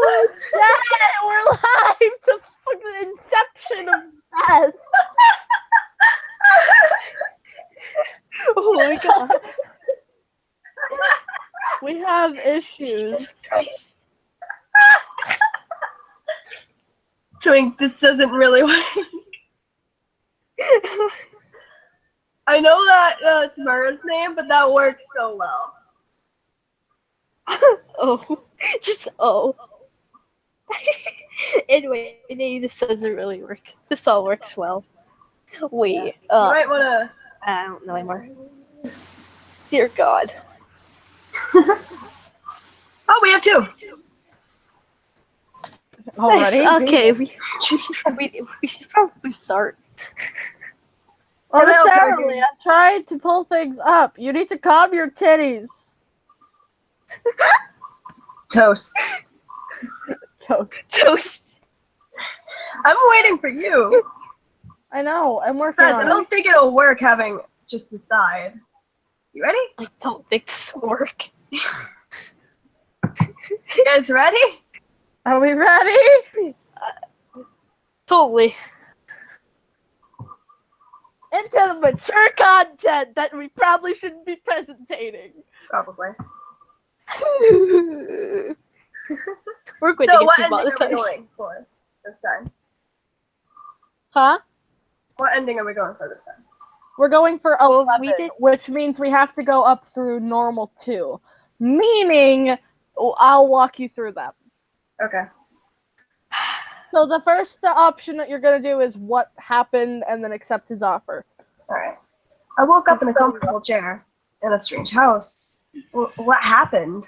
god! Dad, we're live to fucking inception of death. Oh my god. We have issues. Twink, this doesn't really work. I know that it's Mura's name, but that works so well. Oh. Just oh. Anyway, this doesn't really work. This all works well. Wait, You might wanna... I don't know anymore. Dear God. Oh, we have two! Already? Nice. Okay, we should probably start. Momentarily, I tried to pull things up. You need to calm your titties. Toast. Toast. I'm waiting for you. I know, I'm working Besides, I on it. don't think it'll work having just the side. You ready? I don't think this will work. You guys ready? Are we ready? Totally. Into the mature content that we probably shouldn't be presentating. Probably. We're going So to what get ending are we demonetized. going for this time? Huh? What ending are we going for this time? We're going for 11, we did- which means we have to go up through normal 2. Meaning, I'll walk you through that. Okay. So the first option that you're going to do is what happened and then accept his offer. Alright. I woke up in a comfortable chair in a strange house. What happened?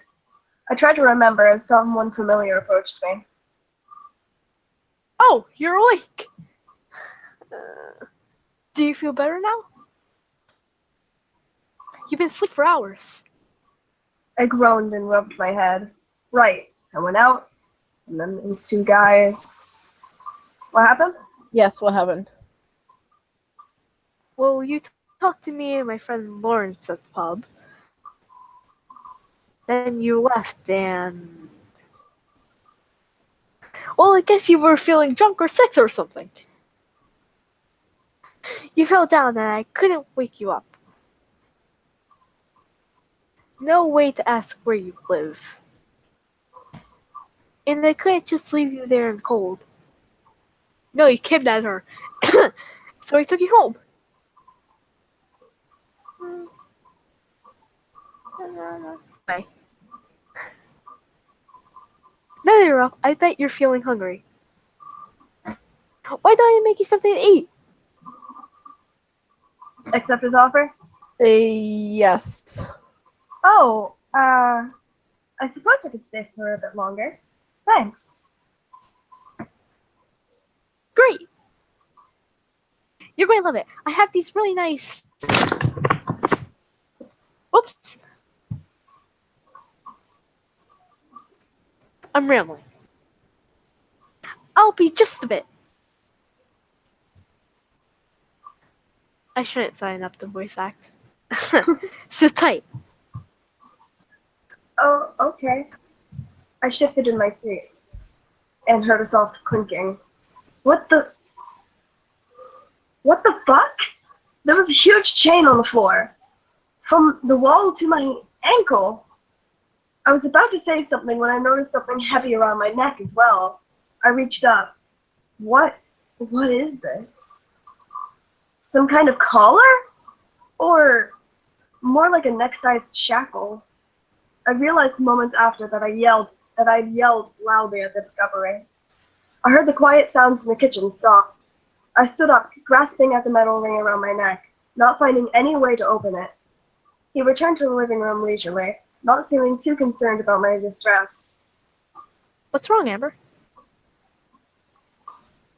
I tried to remember as someone familiar approached me. Oh, you're awake. Do you feel better now? You've been asleep for hours. I groaned and rubbed my head. Right. I went out, and then these two guys... What happened? Yes, what happened? Well, you talked to me and my friend Lawrence at the pub. Then you left and... Well, I guess you were feeling drunk or sick or something. You fell down and I couldn't wake you up. No way to ask where you live. And I couldn't just leave you there in cold. No, you kidnapped her. So I took you home. Bye. Now that you're up, I bet you're feeling hungry. Why don't I make you something to eat? Accept his offer? Yes. Oh, I suppose I could stay for a bit longer. Thanks. Great! You're going to love it. I have these really nice... Whoops! I'm rambling. I'll be just a bit. I shouldn't sign up to voice act. Sit tight. Oh, okay. I shifted in my seat and heard a soft clinking. What the fuck? There was a huge chain on the floor. From the wall to my ankle. I was about to say something when I noticed something heavy around my neck as well. I reached up. What is this? Some kind of collar? Or more like a neck-sized shackle? I realized moments after that I'd yelled loudly at the discovery. I heard the quiet sounds in the kitchen stop. I stood up, grasping at the metal ring around my neck, not finding any way to open it. He returned to the living room leisurely, not seeming too concerned about my distress. What's wrong, Amber?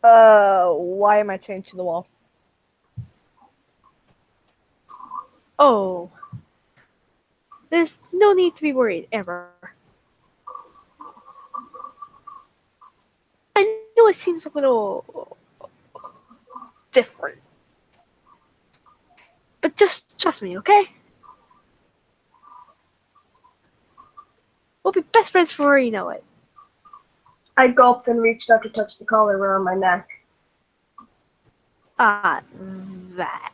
Why am I chained to the wall? Oh. There's no need to be worried, Amber. I know it seems a little... different. But just trust me, okay? We'll be best friends before you know it. I gulped and reached up to touch the collar around my neck. Ah, that.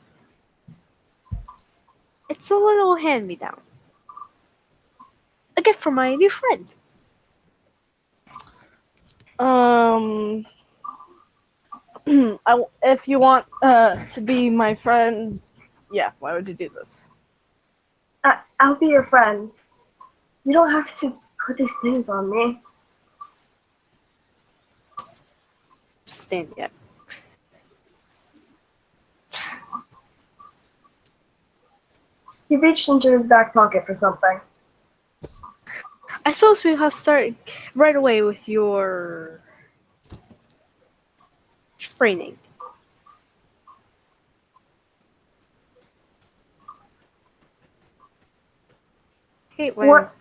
It's a little hand-me-down. A gift from my new friend. If you want to be my friend, yeah, why would you do this? I'll be your friend. You don't have to put these things on me. Stand yet. He reached into his back pocket for something. I suppose we have started right away with your training. Okay, wait. What?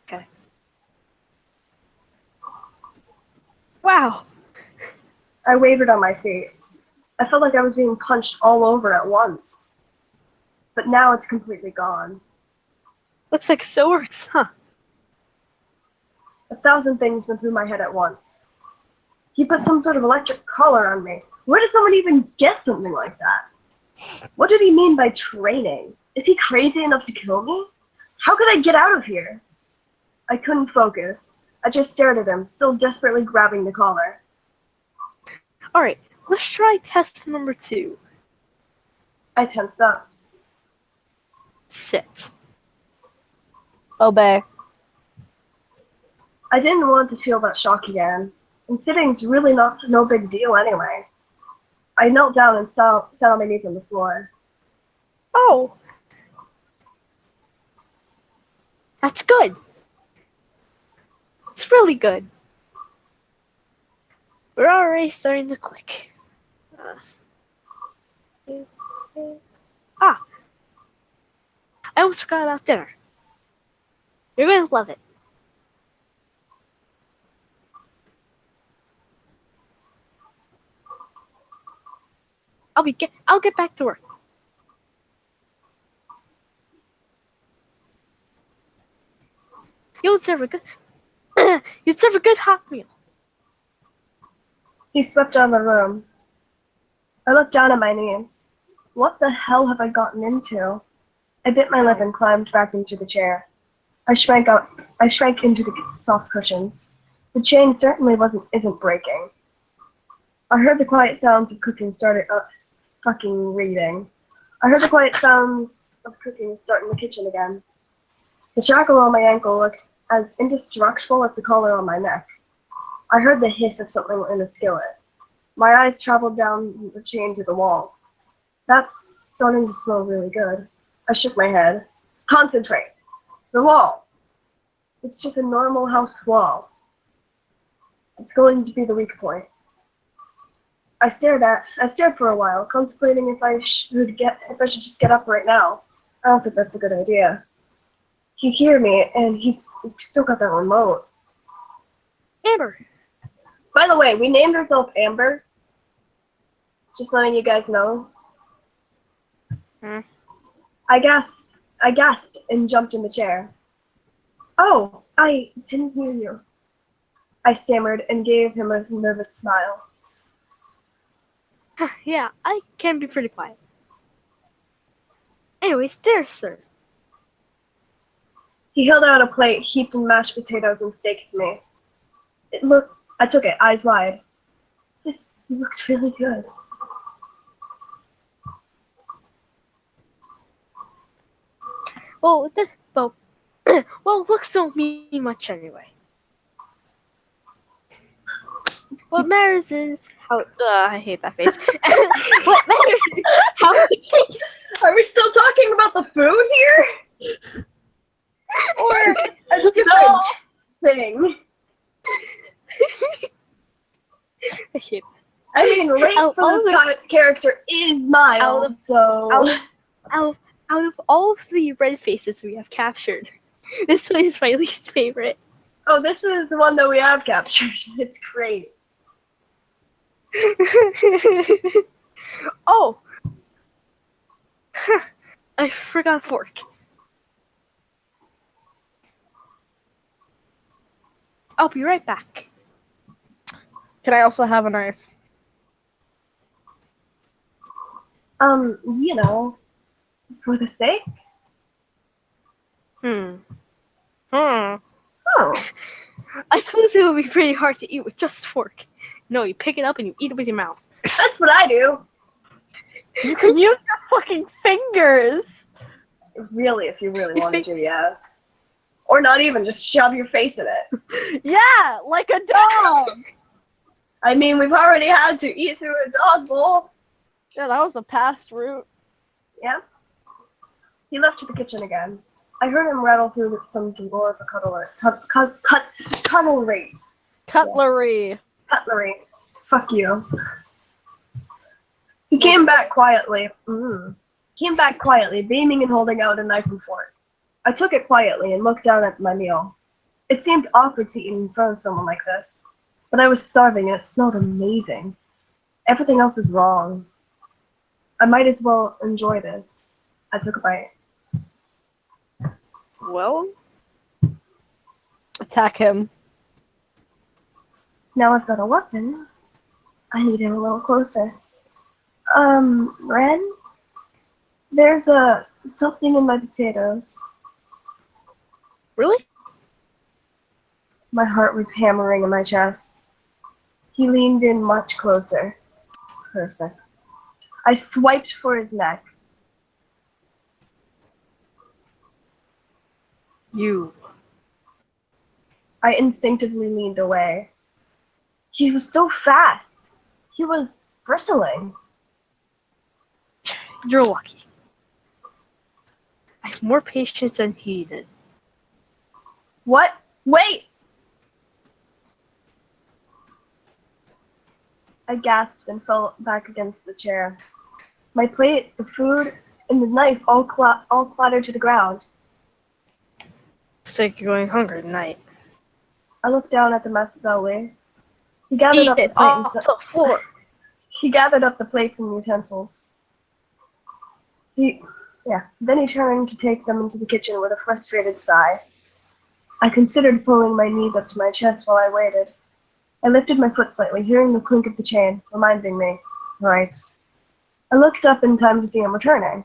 Okay. Wow. I wavered on my feet. I felt like I was being punched all over at once. But now it's completely gone. Looks like it still works, huh? 1,000 things went through my head at once. He put some sort of electric collar on me. Where does someone even get something like that? What did he mean by training? Is he crazy enough to kill me? How could I get out of here? I couldn't focus. I just stared at him, still desperately grabbing the collar. Alright, let's try test number 2. I tensed up. Sit. Obey. I didn't want to feel that shock again, and sitting's really no big deal anyway. I knelt down and sat on my knees on the floor. Oh! That's good. It's really good. We're already starting to click. Ah! I almost forgot about dinner. You're gonna love it. I'll get back to work. You'll serve a good you'd serve a good hot meal. He swept out of the room. I looked down at my knees. What the hell have I gotten into? I bit my lip and climbed back into the chair. I shrank into the soft cushions. The chain certainly isn't breaking. I heard the quiet sounds of cooking fucking reading. I heard the quiet sounds of cooking start in the kitchen again. The shackle on my ankle looked as indestructible as the collar on my neck. I heard the hiss of something in the skillet. My eyes traveled down the chain to the wall. That's starting to smell really good. I shook my head. Concentrate. The wall. It's just a normal house wall. It's going to be the weak point. I stared for a while, contemplating if I should just get up right now. I don't think that's a good idea. He heard me, and he's still got that remote. Amber. By the way, we named ourselves Amber. Just letting you guys know. I gasped and jumped in the chair. Oh, I didn't hear you. I stammered and gave him a nervous smile. Yeah, I can be pretty quiet. Anyways, there, sir. He held out a plate heaped in mashed potatoes and steak to me. I took it, eyes wide. This looks really good. Well, well, looks don't mean much anyway. What matters is how. I hate that face. What matters is how it tastes. Are we still talking about the food here? Or a different thing? I hate I mean, Rafe for this character is mild, so... Out of all of the red faces we have captured, this one is my least favorite. Oh, this is the one that we have captured. It's great. Oh! I forgot a fork. I'll be right back. Can I also have a knife? You know, for the steak? Hmm. Oh, I suppose it would be pretty hard to eat with just a fork. No, you pick it up and you eat it with your mouth. that's what I do. You can use your fucking fingers. Really, if you really wanted to, yeah. Or not even, just shove your face in it. Yeah, like a dog. I mean, we've already had to eat through a dog bowl. Yeah, that was a past route. Yeah. He left to the kitchen again. I heard him rattle through some Gore for cutlery. Cutlery. Cutlery. Fuck you. He came back quietly. Came back quietly, beaming and holding out a knife and fork. I took it quietly and looked down at my meal. It seemed awkward to eat in front of someone like this, but I was starving and it smelled amazing. Everything else is wrong. I might as well enjoy this. I took a bite. Well, Attack him. Now I've got a weapon. I need it a little closer. Ren? There's something in my potatoes. really? My heart was hammering in my chest. He leaned in much closer. Perfect. I swiped for his neck. You. I instinctively leaned away. He was so fast. He was bristling. You're lucky. I have more patience than he did. What? Wait! I gasped and fell back against the chair. My plate, the food, and the knife all clattered to the ground. It's like you're going hungry tonight. I looked down at the mess of belly. He gathered Eat up the it plate off and the floor. he gathered up the plates and utensils. Then he turned to take them into the kitchen with a frustrated sigh. I considered pulling my knees up to my chest while I waited. I lifted my foot slightly, hearing the clink of the chain, reminding me. Right. I looked up in time to see him returning.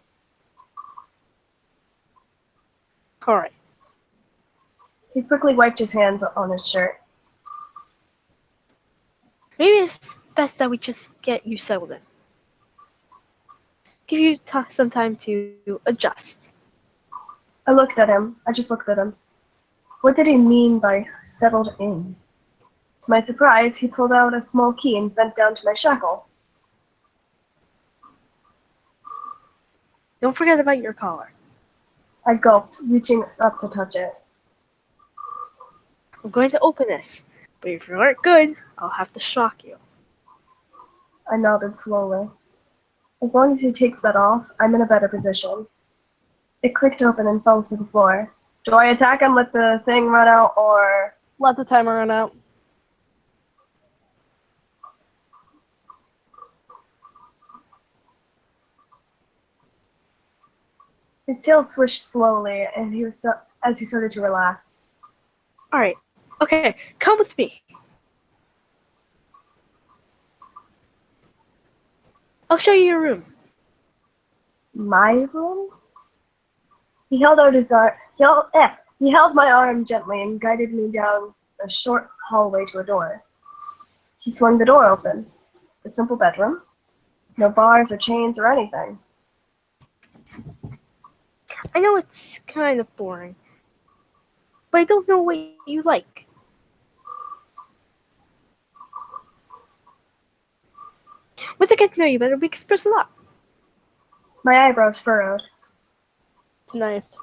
Alright. He quickly wiped his hands on his shirt. Maybe it's best that we just get you settled in. Give you some time to adjust. I looked at him. I just looked at him. What did he mean by settled in? To my surprise, he pulled out a small key and bent down to my shackle. Don't forget about your collar. I gulped, reaching up to touch it. I'm going to open this, but if you aren't good, I'll have to shock you. I nodded slowly. As long as he takes that off, I'm in a better position. It clicked open and fell to the floor. Do I attack him, let the thing run out, or... Let the timer run out. His tail swished slowly, and as he started to relax. Alright. Okay, come with me. I'll show you your room. My room? He held out his arm. He held my arm gently and guided me down a short hallway to a door. He swung the door open. A simple bedroom. No bars or chains or anything. I know it's kind of boring, but I don't know what you like. Once I get to know you better, we can spruce it up. My eyebrows furrowed. It's nice.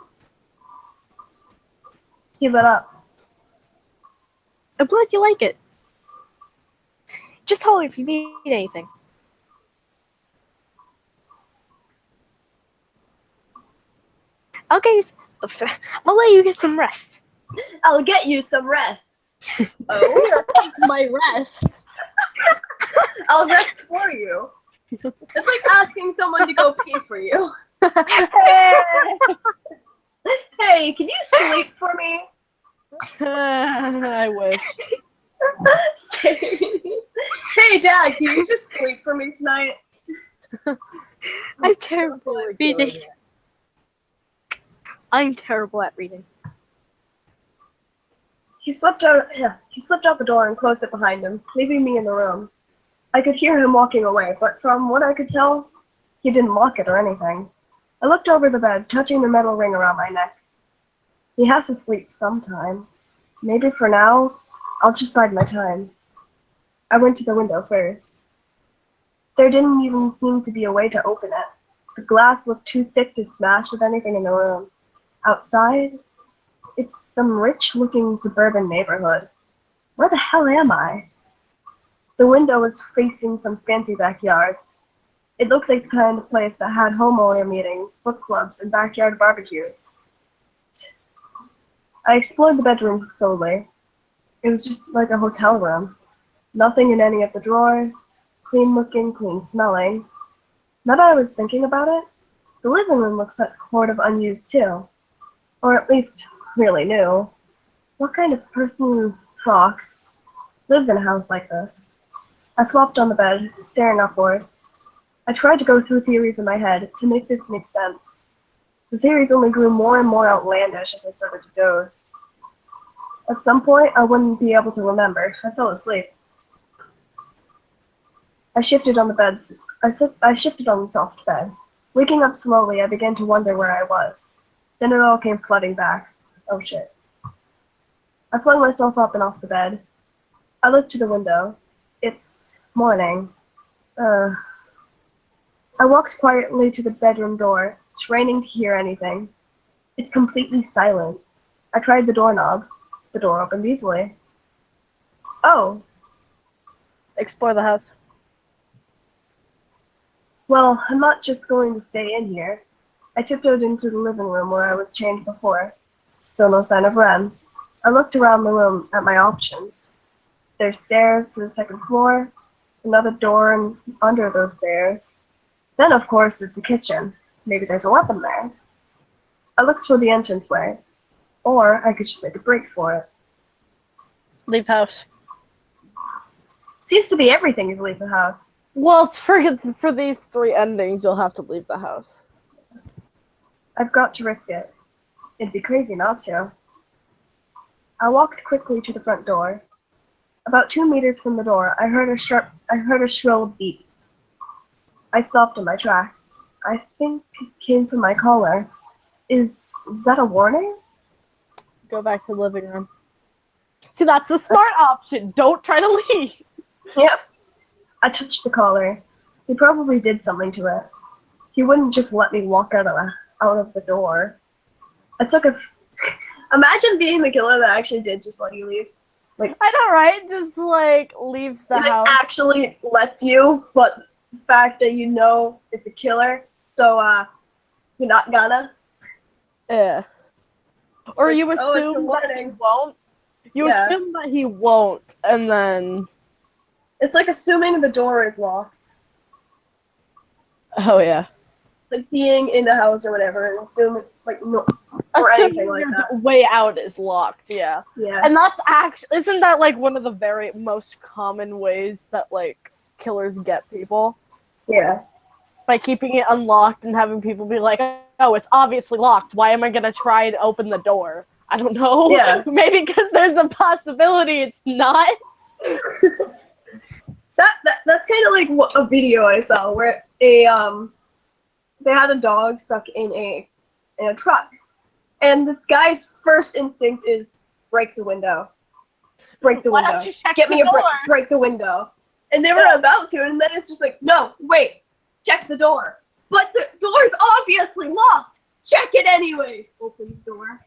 He lit up. I'm glad you like it. Just holler if you need anything. I'll I'll let you get some rest. I'll get you some rest. Oh? Take my rest. I'll rest for you. It's like asking someone to go pee for you. Hey! Hey, can you sleep for me? I wish. Hey, Dad, can you just sleep for me tonight? I'm terrible at reading. I'm terrible at reading. He slipped out the door and closed it behind him, leaving me in the room. I could hear him walking away, but from what I could tell, he didn't lock it or anything. I looked over the bed, touching the metal ring around my neck. He has to sleep sometime. Maybe for now, I'll just bide my time. I went to the window first. There didn't even seem to be a way to open it. The glass looked too thick to smash with anything in the room. Outside, it's some rich-looking suburban neighborhood. Where the hell am I? The window was facing some fancy backyards. It looked like the kind of place that had homeowner meetings, book clubs, and backyard barbecues. I explored the bedroom slowly. It was just like a hotel room. Nothing in any of the drawers. Clean-looking, clean-smelling. Now that I was thinking about it, the living room looks like sort of unused too. Or at least really new. What kind of person talks, lives in a house like this? I flopped on the bed, staring upward. I tried to go through theories in my head to make this make sense. The theories only grew more and more outlandish as I started to doze. At some point, I wouldn't be able to remember. I fell asleep. I shifted on the soft bed. Waking up slowly, I began to wonder where I was. Then it all came flooding back. Oh shit. I flung myself up and off the bed. I looked to the window. It's morning. I walked quietly to the bedroom door, straining to hear anything. It's completely silent. I tried the doorknob. The door opened easily. Oh. Explore the house. Well, I'm not just going to stay in here. I tiptoed into the living room where I was chained before. Still no sign of Ren. I looked around the room at my options. There's stairs to the second floor, another door under those stairs. Then, of course, there's the kitchen. Maybe there's a weapon there. I looked toward the entranceway. Or I could just make a break for it. Leave house. Seems to be everything is leave the house. Well, for these 3 endings, you'll have to leave the house. I've got to risk it. It'd be crazy not to. I walked quickly to the front door. About 2 meters from the door, I heard a shrill beep. I stopped in my tracks. I think it came from my collar. Is that a warning? Go back to the living room. See, that's the smart option. Don't try to leave. Yep. I touched the collar. He probably did something to it. He wouldn't just let me walk out of the door. Imagine being the killer that actually did just let you leave. Like, I know, right? Just, leaves the it house. actually lets you, but the fact that you know it's a killer, so, you're not gonna. Yeah. Or It's you like, it's a assume that he warning. won't. You Yeah. assume that he won't, and then... It's like assuming the door is locked. Oh, yeah. Like being in the house or whatever, and assuming, no, or anything like that. Your way out is locked, yeah. Yeah. And that's actually... Isn't that, one of the very most common ways that, killers get people? Yeah. By keeping it unlocked and having people be like, oh, it's obviously locked. Why am I going to try and open the door? I don't know. Yeah. Maybe because there's a possibility it's not. That's kind of like a video I saw where they had a dog stuck in a truck, and this guy's first instinct is break the window, Why don't you check get the me a door? break the window, and they were about to, and then it's just like, no, wait, check the door, but the door's obviously locked. Check it anyways. Opens door.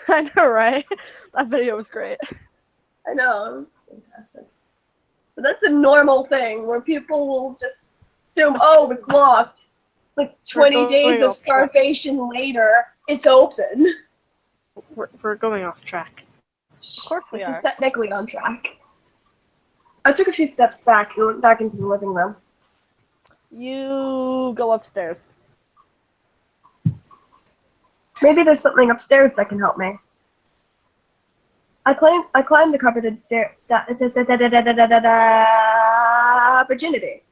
I know, right? That video was great. I know, it's fantastic. But that's a normal thing where people will just assume, oh, it's locked. Like 20 days of starvation later, it's open. We're going off track. Of course we This are. is technically on track. I took a few steps back and went back into the living room. You go upstairs. Maybe there's something upstairs that can help me. I climbed the carpeted stair. It says virginity.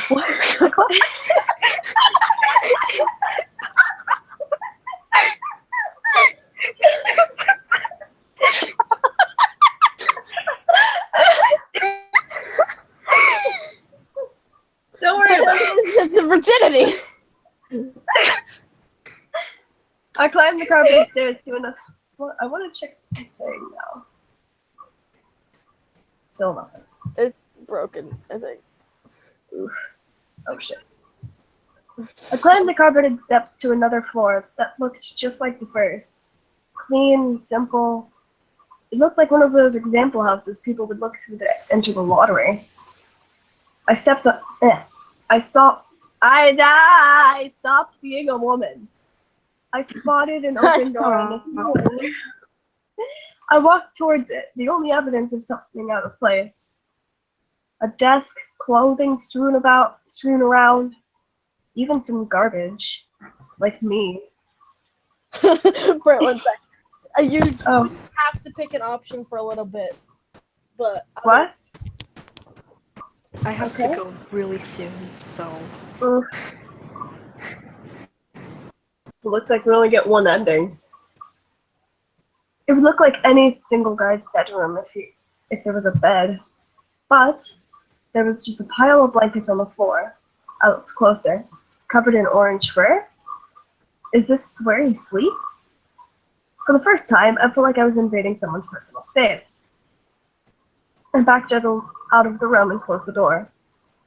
What? I cli- Don't worry about it. It's a virginity. I climbed the carpeted stairs to enough. Well, I want to check the thing now. Still nothing. It's broken, I think. Oof. Oh shit. I climbed the carpeted steps to another floor that looked just like the first. Clean, simple. It looked like one of those example houses people would look through to enter the lottery. I stepped up. I stopped. I stopped being a woman. I spotted an open door on the ceiling. I walked towards it, the only evidence of something out of place. A desk, clothing strewn around, even some garbage, like me. For 1 second. You Oh, have to pick an option for a little bit. But what? I have Okay. to go really soon, so. It looks like we only get one ending. It would look like any single guy's bedroom if there was a bed. But there was just a pile of blankets on the floor. I looked closer, covered in orange fur. Is this where he sleeps? For the first time, I felt like I was invading someone's personal space. I backed out of the room and closed the door.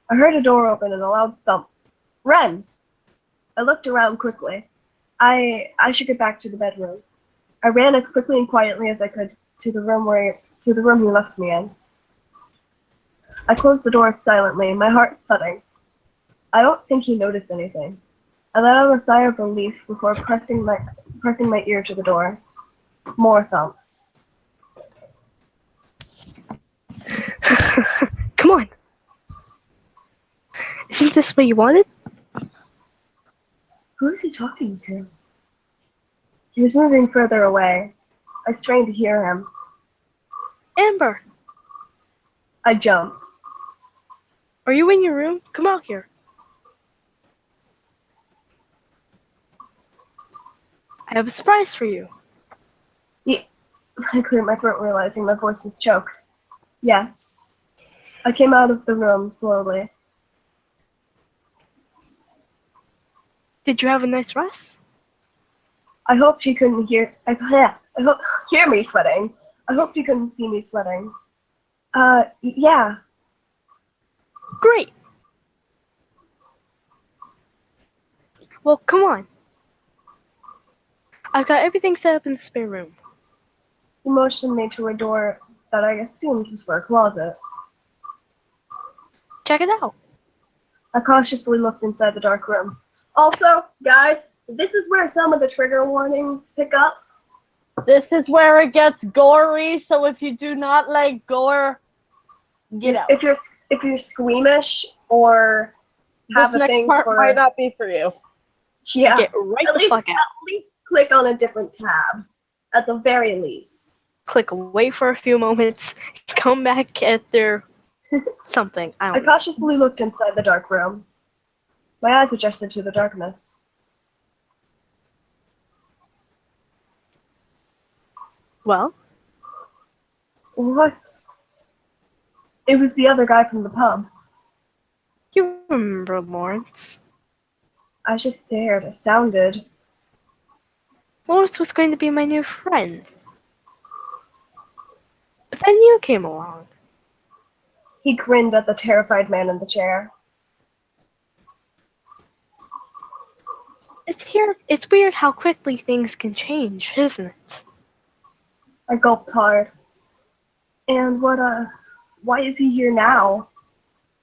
I heard a door open and a loud thump. Ren! I looked around quickly. I should get back to the bedroom. I ran as quickly and quietly as I could to the room he left me in. I closed the door silently, my heart thudding. I don't think he noticed anything. I let out a sigh of relief before pressing my ear to the door. More thumps. Come on! Isn't this what you wanted? Who is he talking to? He was moving further away. I strained to hear him. Amber! I jumped. Are you in your room? Come out here. I have a surprise for you. I cleared my throat, realizing my voice was choked. Yes. I came out of the room slowly. Did you have a nice rest? I hoped he couldn't hear. Hear me sweating. I hoped he couldn't see me sweating. Yeah. Great! Well, come on. I've got everything set up in the spare room. He motioned me to a door that I assumed was for a closet. Check it out. I cautiously looked inside the dark room. Also, guys, this is where some of the trigger warnings pick up. this is where it gets gory, so if you do not like gore, get out. If you're squeamish or have This a next thing part for might not be for you. yeah, Get right at the fuck out. least click on a different tab. At the very least. Click away for a few moments. Come back after something. I I don't know. cautiously looked inside the dark room. My eyes adjusted to the darkness. Well, What? It was the other guy from the pub. you remember Lawrence. I just stared, astounded. Lawrence was going to be my new friend. But then you came along. He grinned at the terrified man in the chair. It's weird how quickly things can change, isn't it? I gulped hard. And why is he here now?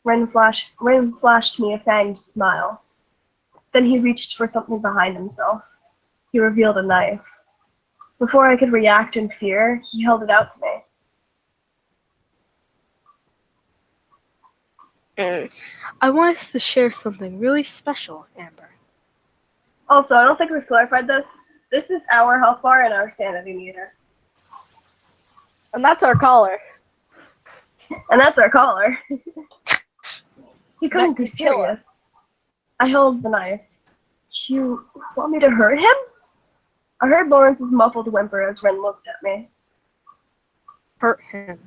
Ren flashed me a fanged smile. Then he reached for something behind himself. He revealed a knife. Before I could react in fear, he held it out to me. I want us to share something really special, Amber. Also, I don't think we've clarified this. This is our health bar and our sanity meter. And that's our caller. And that's our caller. He couldn't be That could kill us. serious. I held the knife. You want me to hurt him? I heard Lawrence's muffled whimper as Ren looked at me. Hurt him.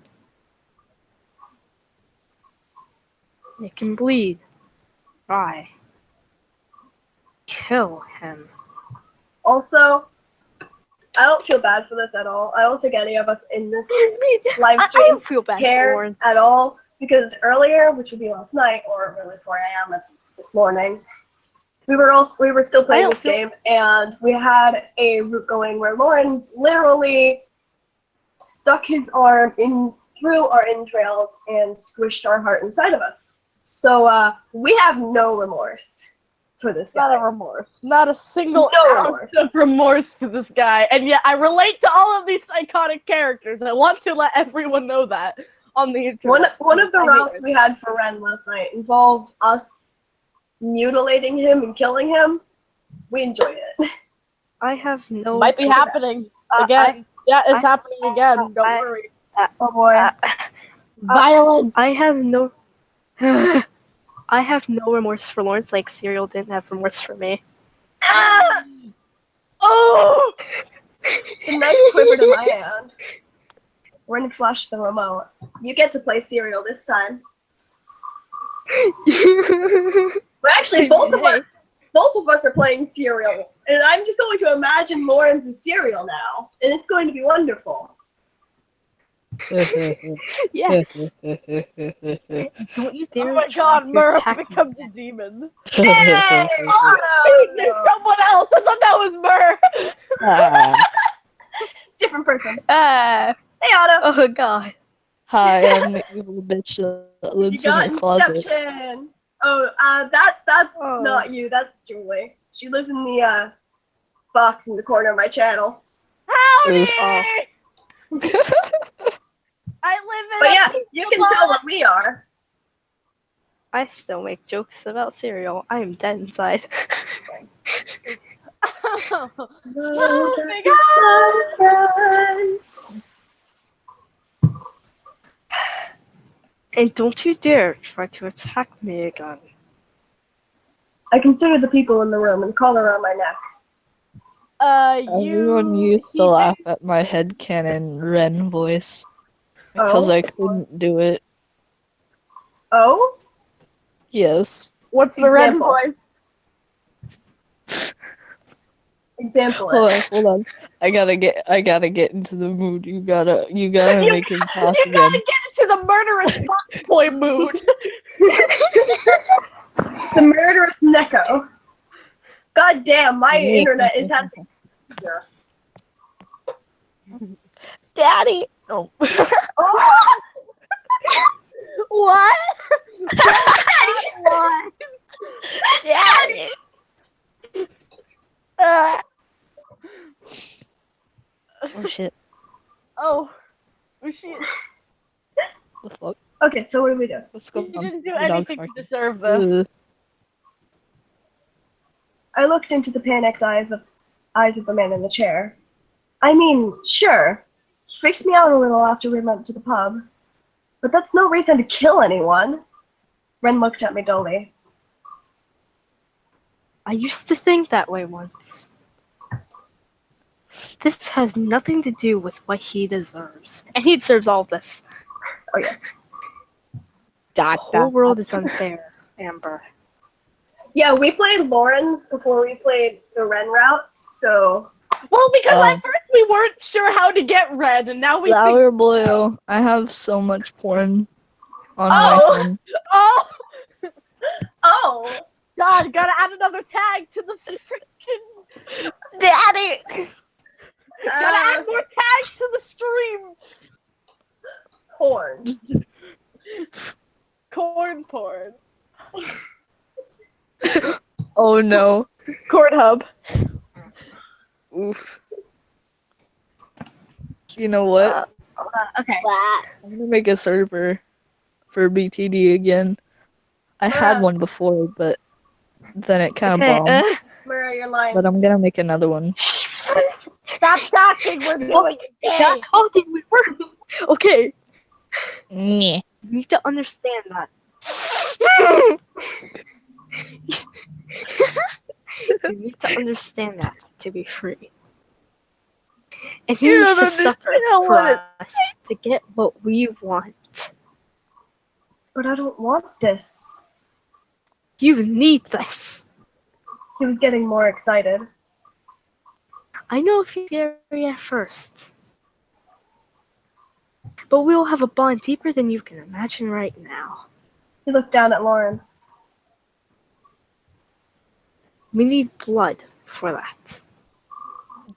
Make him bleed. Try. Kill him. Also, I don't feel bad for this at all. I don't think any of us in this live I stream don't feel bad for care Lawrence. at all, because earlier, which would be last night, or really 4 a.m. this morning, we were still playing this game, and we had a route going where Lawrence literally stuck his arm in through our entrails and squished our heart inside of us. So we have no remorse for this Not guy. a remorse. Not a single No ounce remorse. of remorse for this guy. And yet I relate to all of these iconic characters. And I want to let everyone know that on the internet. One of the I hate routes it. we had for Ren last night involved us mutilating him and killing him. We enjoyed it. I have no. Might be happening again. Yeah, it's happening again. Don't worry. Oh boy. Violent. I have no. I have no remorse for Lawrence, like Serial didn't have remorse for me. Ah! Oh! The knife quivered in my hand. Ren flashed the remote. You get to play Serial this time. But actually, both of us are playing Serial, and I'm just going to imagine Lawrence is Serial now, and it's going to be wonderful. Yeah. Don't you dare. Oh my try god, to Murph attack me. becomes a demon. Hey! There's someone else. I thought that was Murph. Different person. Ah. Hey, Otto. Oh god. Hi, I'm the evil bitch that You lives in got your closet. Inception. Oh, that's Oh. not you. That's Julie. She lives in the box in the corner of my channel. Howdy! Oof. I live in But a yeah, pizza you can box. tell what we are. I still make jokes about Serial. I am dead inside. Oh my god! And don't you dare try to attack me again. I considered the people in the room and collar around my neck. Everyone used to laugh at my headcanon Ren voice because Oh? I couldn't do it. Oh? Yes. What's the red Example. voice? Example. Hold on. I gotta get into the mood. You gotta make him talk You gotta again. get into the murderous boy mood. The murderous Neko. God damn, my internet is having. Daddy. Oh. Oh! What? What? Daddy. Oh shit. Oh. Shit. The fuck? Okay, so what do we do? What's You going on? didn't do My dog's anything to barking. deserve this. I looked into the panicked eyes of the man in the chair. I mean, sure. He freaked me out a little after we went to the pub. But that's no reason to kill anyone. Ren looked at me dully. I used to think that way once. This has nothing to do with what he deserves. And he deserves all of this. Oh yes. The whole world is unfair, Amber. Yeah, we played Lawrence before we played the Ren routes, so Well, because at first we weren't sure how to get red, and now we think, Flower blue. I have so much porn on my Oh. phone. oh, oh, God, gotta add another tag to the freaking, Daddy. gotta add more tags to the stream. corn. Corn porn. Oh no. Corn hub. Oof. You know what? Okay. I'm gonna make a server for BTD again. I had one before, but then it kind of bombed. Murray, you're lying. But I'm gonna make another one. Stop talking. We're doing a Not game. talking, we were. Okay, Nyeh. you need to understand that. You need to understand that to be free. And he You needs don't to understand suffer for what it. us to get what we want. But I don't want this. You need this. He was getting more excited. I know it feels scary at first. But we will have a bond deeper than you can imagine right now. He looked down at Lawrence. We need blood for that.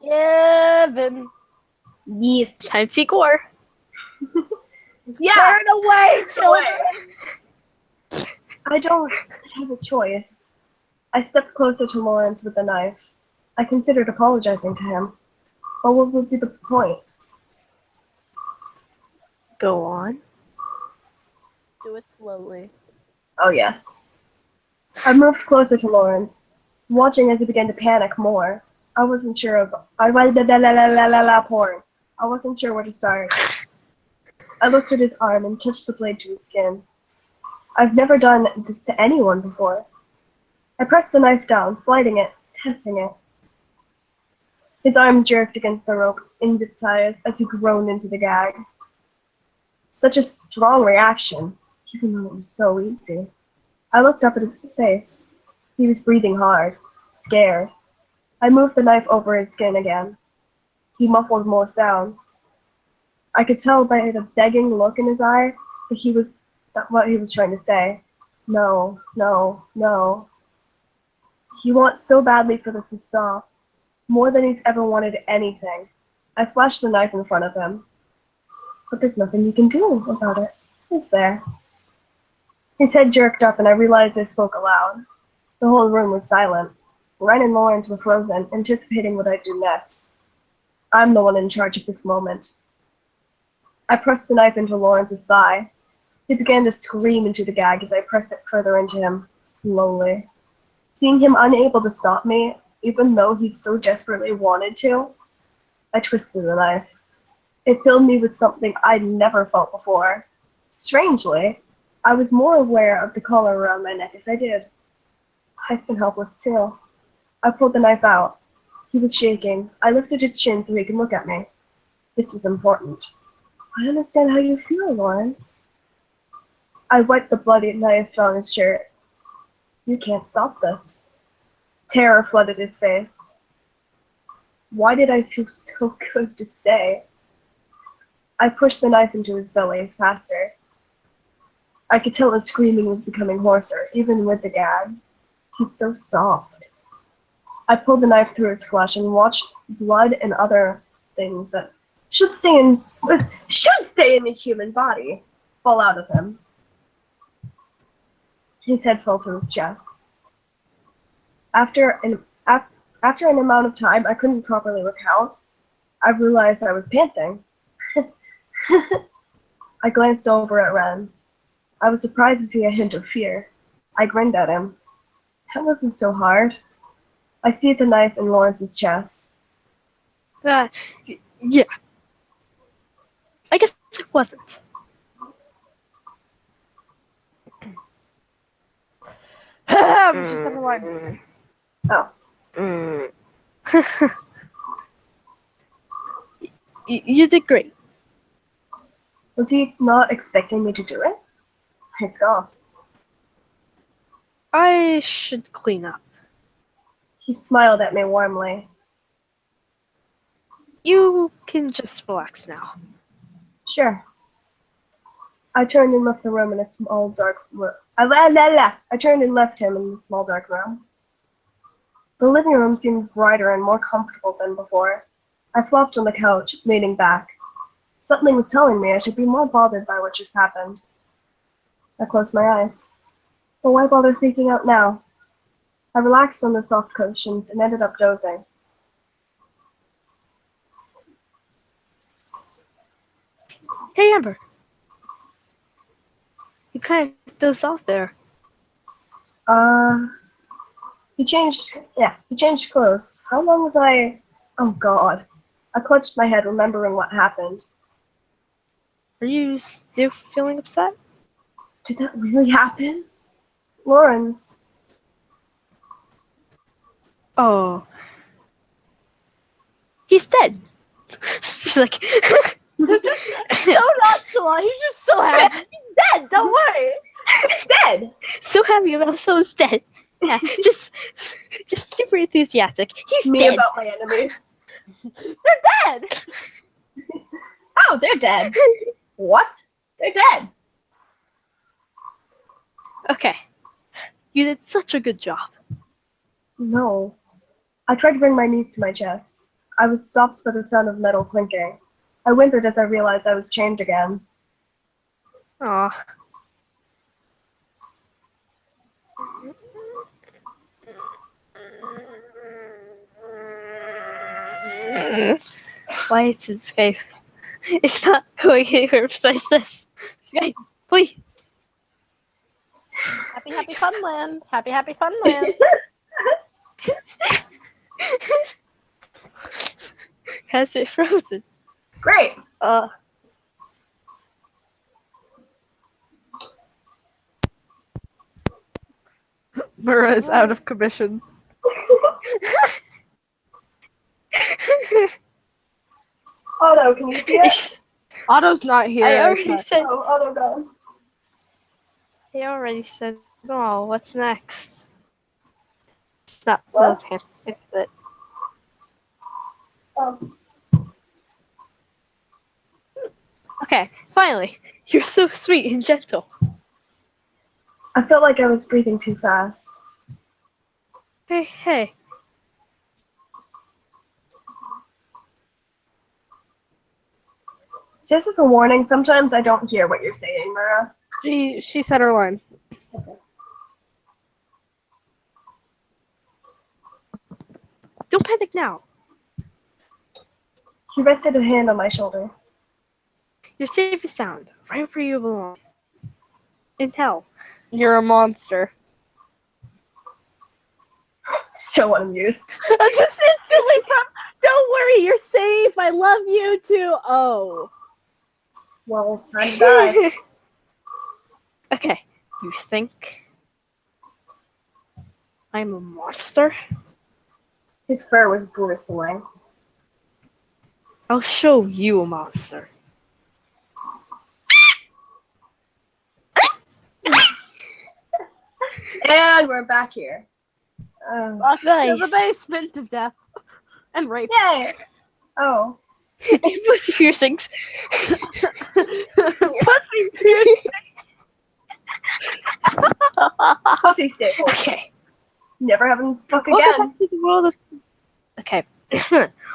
Given. Yes. Time to see Gore. Yeah. Turn away, children. I don't have a choice. I stepped closer to Lawrence with the knife. I considered apologizing to him. But what would be the point? Go on. Do it slowly. Oh, yes. I moved closer to Lawrence, watching as he began to panic more. I wasn't sure of. Porn. I wasn't sure where to start. I looked at his arm and touched the blade to his skin. I've never done this to anyone before. I pressed the knife down, sliding it, testing it. His arm jerked against the rope in zip ties as he groaned into the gag. Such a strong reaction, even though it was so easy. I looked up at his face. He was breathing hard, scared. I moved the knife over his skin again. He muffled more sounds. I could tell by the begging look in his eye that what he was trying to say. No, no, no. He wants so badly for this to stop, more than he's ever wanted anything. I flashed the knife in front of him. But there's nothing you can do about it, is there? His head jerked up and I realized I spoke aloud. The whole room was silent. Ryan and Lawrence were frozen, anticipating what I'd do next. I'm the one in charge of this moment. I pressed the knife into Lawrence's thigh. He began to scream into the gag as I pressed it further into him, slowly. Seeing him unable to stop me, even though he so desperately wanted to, I twisted the knife. It filled me with something I'd never felt before. Strangely, I was more aware of the collar around my neck as I did. I've been helpless too. I pulled the knife out. He was shaking. I lifted his chin so he could look at me. This was important. I understand how you feel, Lawrence. I wiped the bloody knife on his shirt. You can't stop this. Terror flooded his face. Why did I feel so good to say? I pushed the knife into his belly, faster. I could tell his screaming was becoming hoarser, even with the gag. He's so soft. I pulled the knife through his flesh and watched blood and other things that should stay in the human body fall out of him. His head fell to his chest. After an amount of time I couldn't properly recount, I realized I was panting. I glanced over at Ren. I was surprised to see a hint of fear. I grinned at him. That wasn't so hard. I see the knife in Lawrence's chest. Yeah. I guess it wasn't. Just never mind. Oh, You did great. was he not expecting me to do it? I scoffed. I should clean up. He smiled at me warmly. You can just relax now. Sure. I turned and left the room in a small dark room. I turned and left him in the small dark room. The living room seemed brighter and more comfortable than before. I flopped on the couch, leaning back. Something was telling me I should be more bothered by what just happened. I closed my eyes. But why bother freaking out now? I relaxed on the soft cushions and ended up dozing. Hey, Amber. You kind of dozed off there. He changed clothes. How long was I? Oh God. I clutched my head, remembering what happened. Are you still feeling upset? Did that really happen? Lawrence. Oh. He's dead. She's like, So nonchalant. He's just so happy. He's dead. Don't worry. He's dead! so happy about someone's dead. Yeah, just super enthusiastic. He's Me dead. about my enemies. They're dead. Oh, they're dead. What? They're dead. Okay. You did such a good job. No. I tried to bring my knees to my chest. I was stopped by the sound of metal clinking. I whimpered as I realized I was chained again. Aw. Why is his face? It's not going anywhere besides this. Skype, please. Happy, happy funland. Happy, happy funland. Has it frozen? Great. Mura is out of commission. Oh no, can you see it? Otto's not here. I already said. Oh, they're gone. I already said. No. What's next? It's not. What? Okay. It's it. Okay. Finally, you're so sweet and gentle. I felt like I was breathing too fast. Hey. Just as a warning, sometimes I don't hear what you're saying, Mura. She said her line. Don't panic now. He rested a hand on my shoulder. You're safe and sound, right where you belong. In hell. You're a monster. So unamused. I'm just instantly from. Don't worry, you're safe. I love you too. Oh. Well, time to die. Okay. You think I'm a monster? His fur was bristling. I'll show you a monster. And we're back here. Lost to the basement of death and rape. Yay! Oh. Pussy piercings. Pussy staples. Okay. Never having fuck Welcome again. back to the world of. Okay.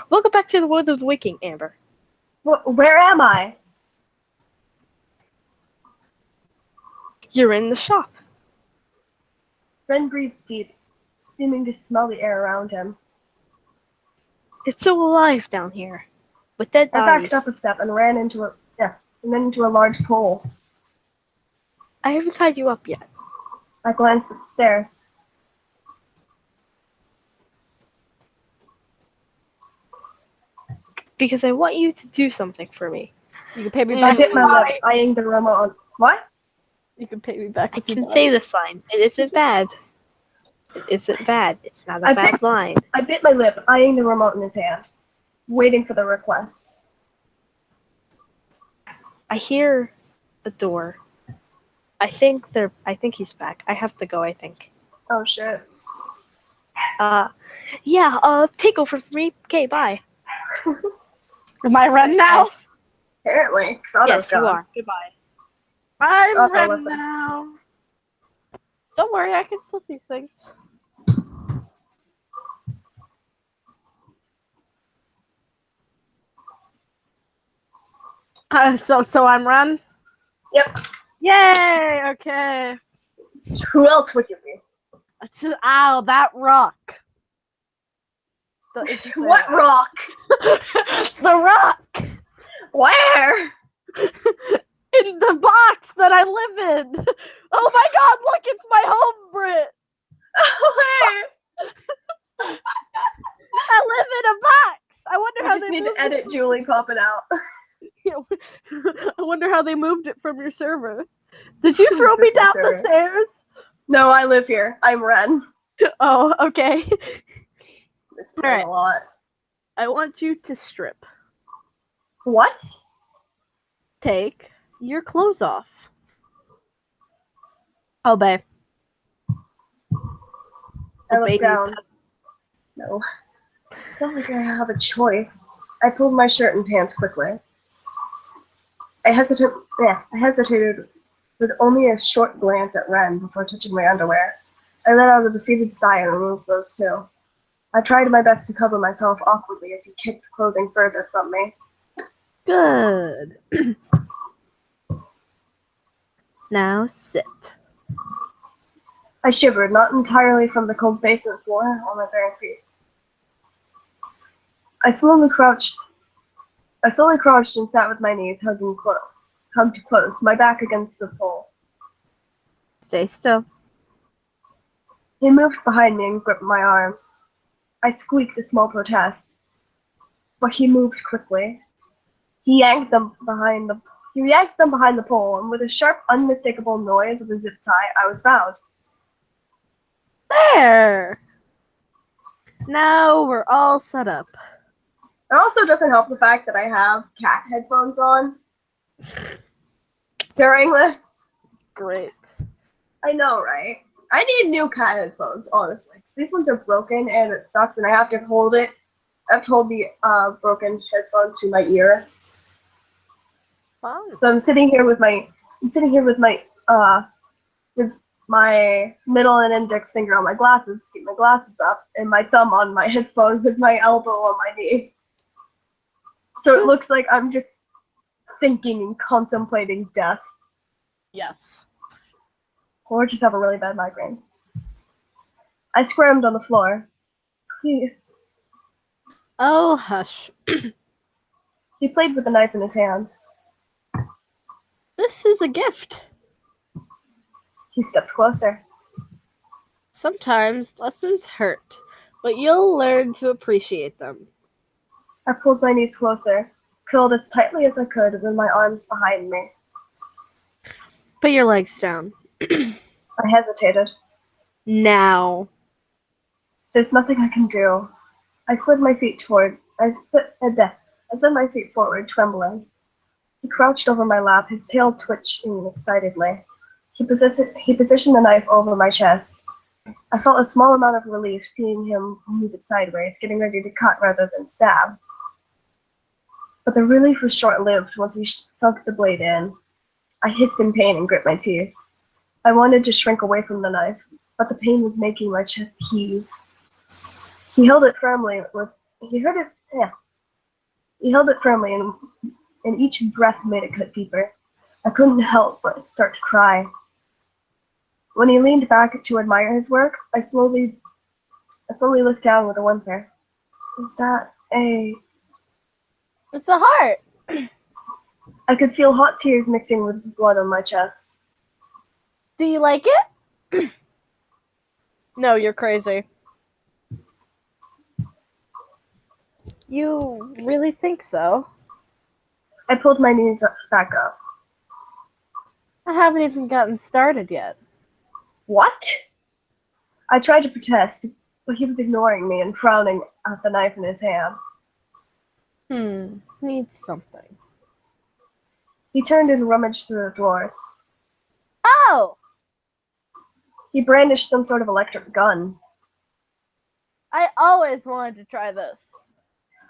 Welcome back to the world of the waking, Amber. Where am I? You're in the shop. Ren breathed deep, seeming to smell the air around him. It's so alive down here, with dead I bodies. backed up a step and ran into a large pole. I haven't tied you up yet. I glanced at the stairs. Because I want you to do something for me. You can pay me I back. bit my lip, eyeing the remote on. What? You can pay me back. I if you can want. say this line. It isn't bad. It isn't bad. It's not a bad line. I bit my lip, eyeing the remote in his hand, waiting for the request. I hear a door. I think he's back. I have to go, I think. Oh shit. Take over for me. Okay, bye. Am I Ren now? Yes, Apparently, Xato's yes you gone. are. Goodbye. I'm Otto Ren with us. now. Don't worry, I can still see things. So I'm Ren? Yep. Yay! Okay. Who else would you be? Ow, that rock. What rock? The rock! Where? In the box that I live in! Oh my god, look, it's my home, Brit! Where? I live in a box! I wonder how What'd they need to edit Julie popping out. I wonder how they moved it from your server. Did you throw me Existing down server. the stairs? No, I live here. I'm Ren. Oh, okay. It's All right. a lot. I want you to strip. What? Take your clothes off. Obey. I Obey me. look down. No. It's not like I have a choice. I pulled my shirt and pants quickly. I hesitated with only a short glance at Ren before touching my underwear. I let out a defeated sigh and removed those too. I tried my best to cover myself awkwardly as he kicked the clothing further from me. Good. Now sit. I shivered, not entirely from the cold basement floor on my bare feet. I slowly crouched and sat with my knees hugged close, my back against the pole. Stay still. He moved behind me and gripped my arms. I squeaked a small protest, but he moved quickly. He yanked them behind the pole, and with a sharp, unmistakable noise of a zip tie, I was bound. There! Now we're all set up. It also doesn't help the fact that I have cat headphones on during this. Great. I know, right? I need new cat headphones, honestly, because these ones are broken and it sucks, and I have to hold it. I have to hold the broken headphone to my ear. Fun. So I'm sitting here with my middle and index finger on my glasses to keep my glasses up, and my thumb on my headphone with my elbow on my knee. So it looks like I'm just thinking and contemplating death. Yes. Or just have a really bad migraine. I squirmed on the floor. Please. Oh, hush. He played with the knife in his hands. This is a gift. He stepped closer. Sometimes lessons hurt, but you'll learn to appreciate them. I pulled my knees closer, curled as tightly as I could with my arms behind me. Put your legs down. I hesitated. Now. There's nothing I can do. I slid my feet forward, trembling. He crouched over my lap, his tail twitching excitedly. He positioned the knife over my chest. I felt a small amount of relief seeing him move it sideways, getting ready to cut rather than stab. But the relief was short-lived once he sunk the blade in. I hissed in pain and grit my teeth. I wanted to shrink away from the knife, but the pain was making my chest heave. He held it firmly, and each breath made it cut deeper. I couldn't help but start to cry. When he leaned back to admire his work, I slowly looked down with a whimper. Is that a... It's a heart. I could feel hot tears mixing with blood on my chest. Do you like it? No, you're crazy. You really think so? I pulled my knees back up. I haven't even gotten started yet. What? I tried to protest, but he was ignoring me and frowning at the knife in his hand. Needs something. He turned and rummaged through the drawers. Oh! He brandished some sort of electric gun. I always wanted to try this.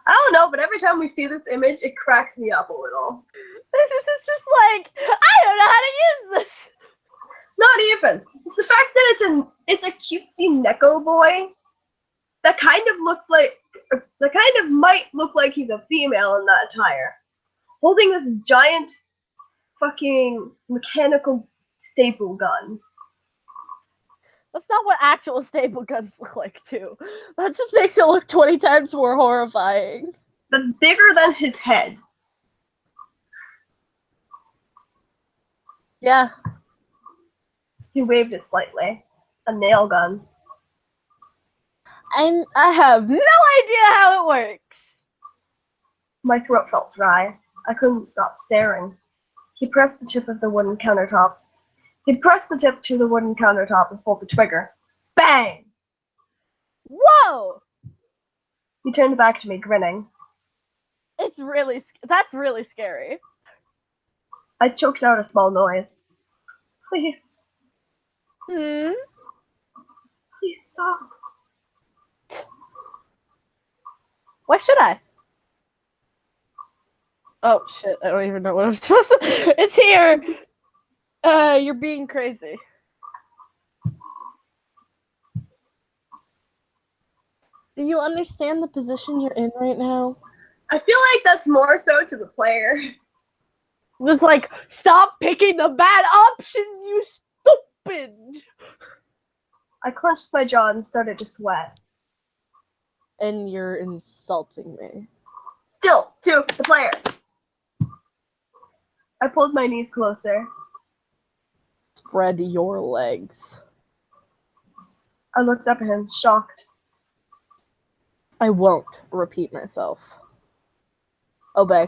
I don't know, but every time we see this image, it cracks me up a little. This is just like, I don't know how to use this. Not even. It's the fact that it's a cutesy Neko boy that kind of might look like he's a female in that attire, holding this giant fucking mechanical staple gun. That's not what actual staple guns look like, too. That just makes it look 20 times more horrifying. That's bigger than his head. Yeah. He waved it slightly. A nail gun. I have no idea how it works. My throat felt dry. I couldn't stop staring. He pressed the tip of the wooden countertop. He'd pressed the tip to the wooden countertop and pulled the trigger. Bang! Whoa! He turned back to me, grinning. That's really scary. I choked out a small noise. Please, Hmm? please stop. Why should I? Oh shit, I don't even know what I'm supposed to. It's here! You're being crazy. Do you understand the position you're in right now? I feel like that's more so to the player. It was like, stop picking the bad options, you stupid! I clenched my jaw and started to sweat. And you're insulting me. Still to the player. I pulled my knees closer. Spread your legs. I looked up at him, shocked. I won't repeat myself. Obey.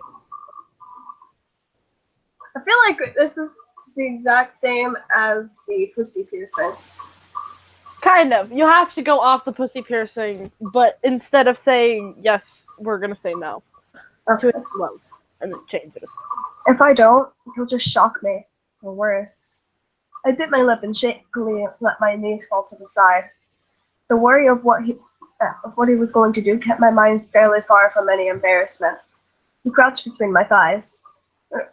I feel like this is the exact same as the pussy piercing. Kind of. You have to go off the pussy piercing, but instead of saying yes, we're gonna say no. Okay. To explode. And it changes. If I don't, he'll just shock me, or worse. I bit my lip and shakily let my knees fall to the side. The worry of what he was going to do kept my mind fairly far from any embarrassment. He crouched between my thighs.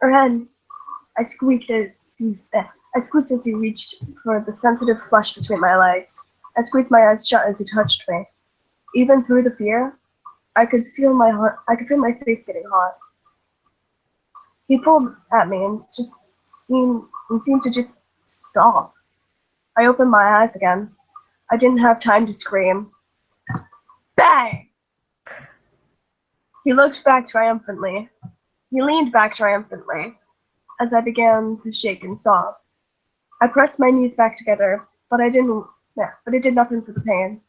Ren, I squeaked as he reached for the sensitive flesh between my legs. I squeezed my eyes shut as he touched me. Even through the fear, I could feel my face getting hot. He pulled at me and seemed to just stop. I opened my eyes again. I didn't have time to scream. Bang! He looked back triumphantly. He leaned back triumphantly as I began to shake and sob. I pressed my knees back together, but it did nothing for the pain.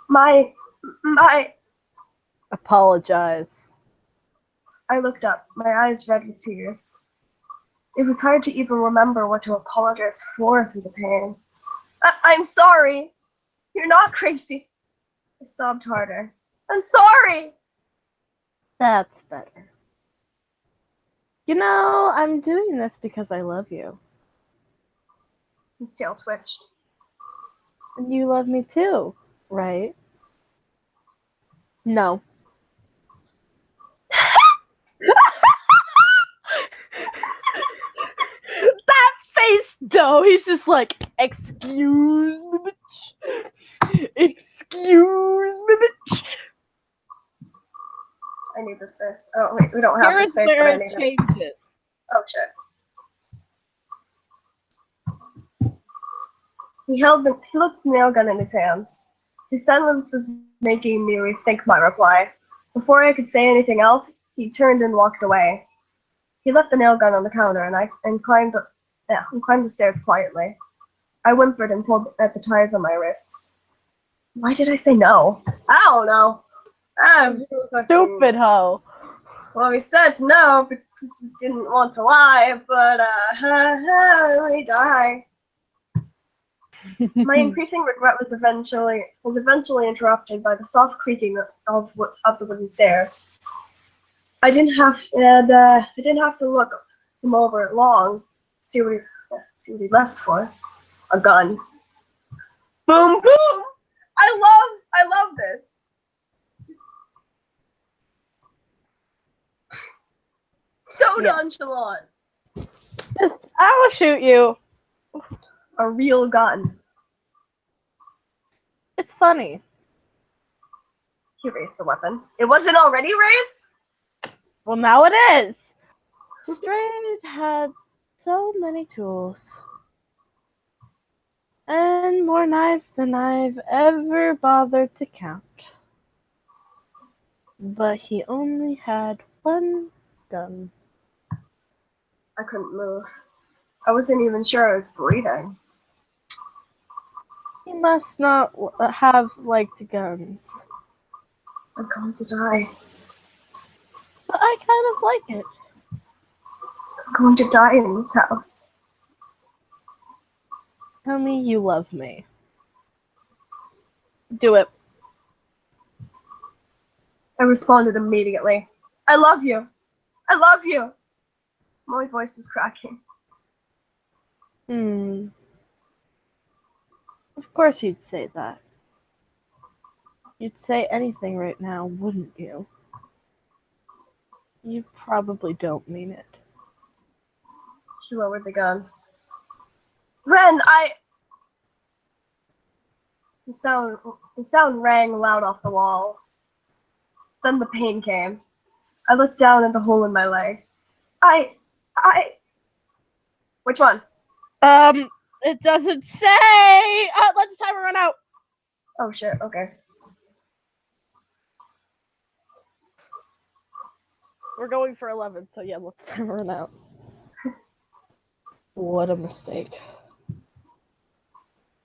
My. Apologize. I looked up, my eyes red with tears. It was hard to even remember what to apologize for through the pain. I'm sorry. You're not crazy. I sobbed harder. I'm sorry. That's better. You know, I'm doing this because I love you. His tail twitched. And you love me too, right? No. That face, though, he's just like, excuse me, bitch. Excuse me, bitch. I need this face. Oh, wait, we don't have Here's this face, but where I it need it. changes. Oh, shit. He looked the nail gun in his hands. His silence was making me rethink my reply. Before I could say anything else, he turned and walked away. He left the nail gun on the counter and climbed the stairs quietly. I whimpered and pulled at the ties on my wrists. Why did I say no? I don't know. I'm so Stupid hoe. Well, we said no because we didn't want to lie, but we die. My increasing regret was eventually interrupted by the soft creaking of the wooden stairs. I didn't have to look him over long. See what he left for. A gun. Boom, boom. I love this. It's just so nonchalant. Just, I will shoot you. A real gun. It's funny. He raised the weapon. It wasn't already raised? Well, now it is. Strayed had so many tools. And more knives than I've ever bothered to count. But he only had one gun. I couldn't move. I wasn't even sure I was breathing. He must not have liked guns. I'm going to die. I kind of like it. I'm going to die in this house. Tell me you love me. Do it. I responded immediately. I love you. I love you. My voice was cracking. Of course you'd say that. You'd say anything right now, wouldn't you? You probably don't mean it. She lowered the gun. Ren, The sound rang loud off the walls. Then the pain came. I looked down at the hole in my leg. Which one? It doesn't say! Let the timer run out! Oh shit, okay. We're going for 11, so yeah, let the timer run out. What a mistake.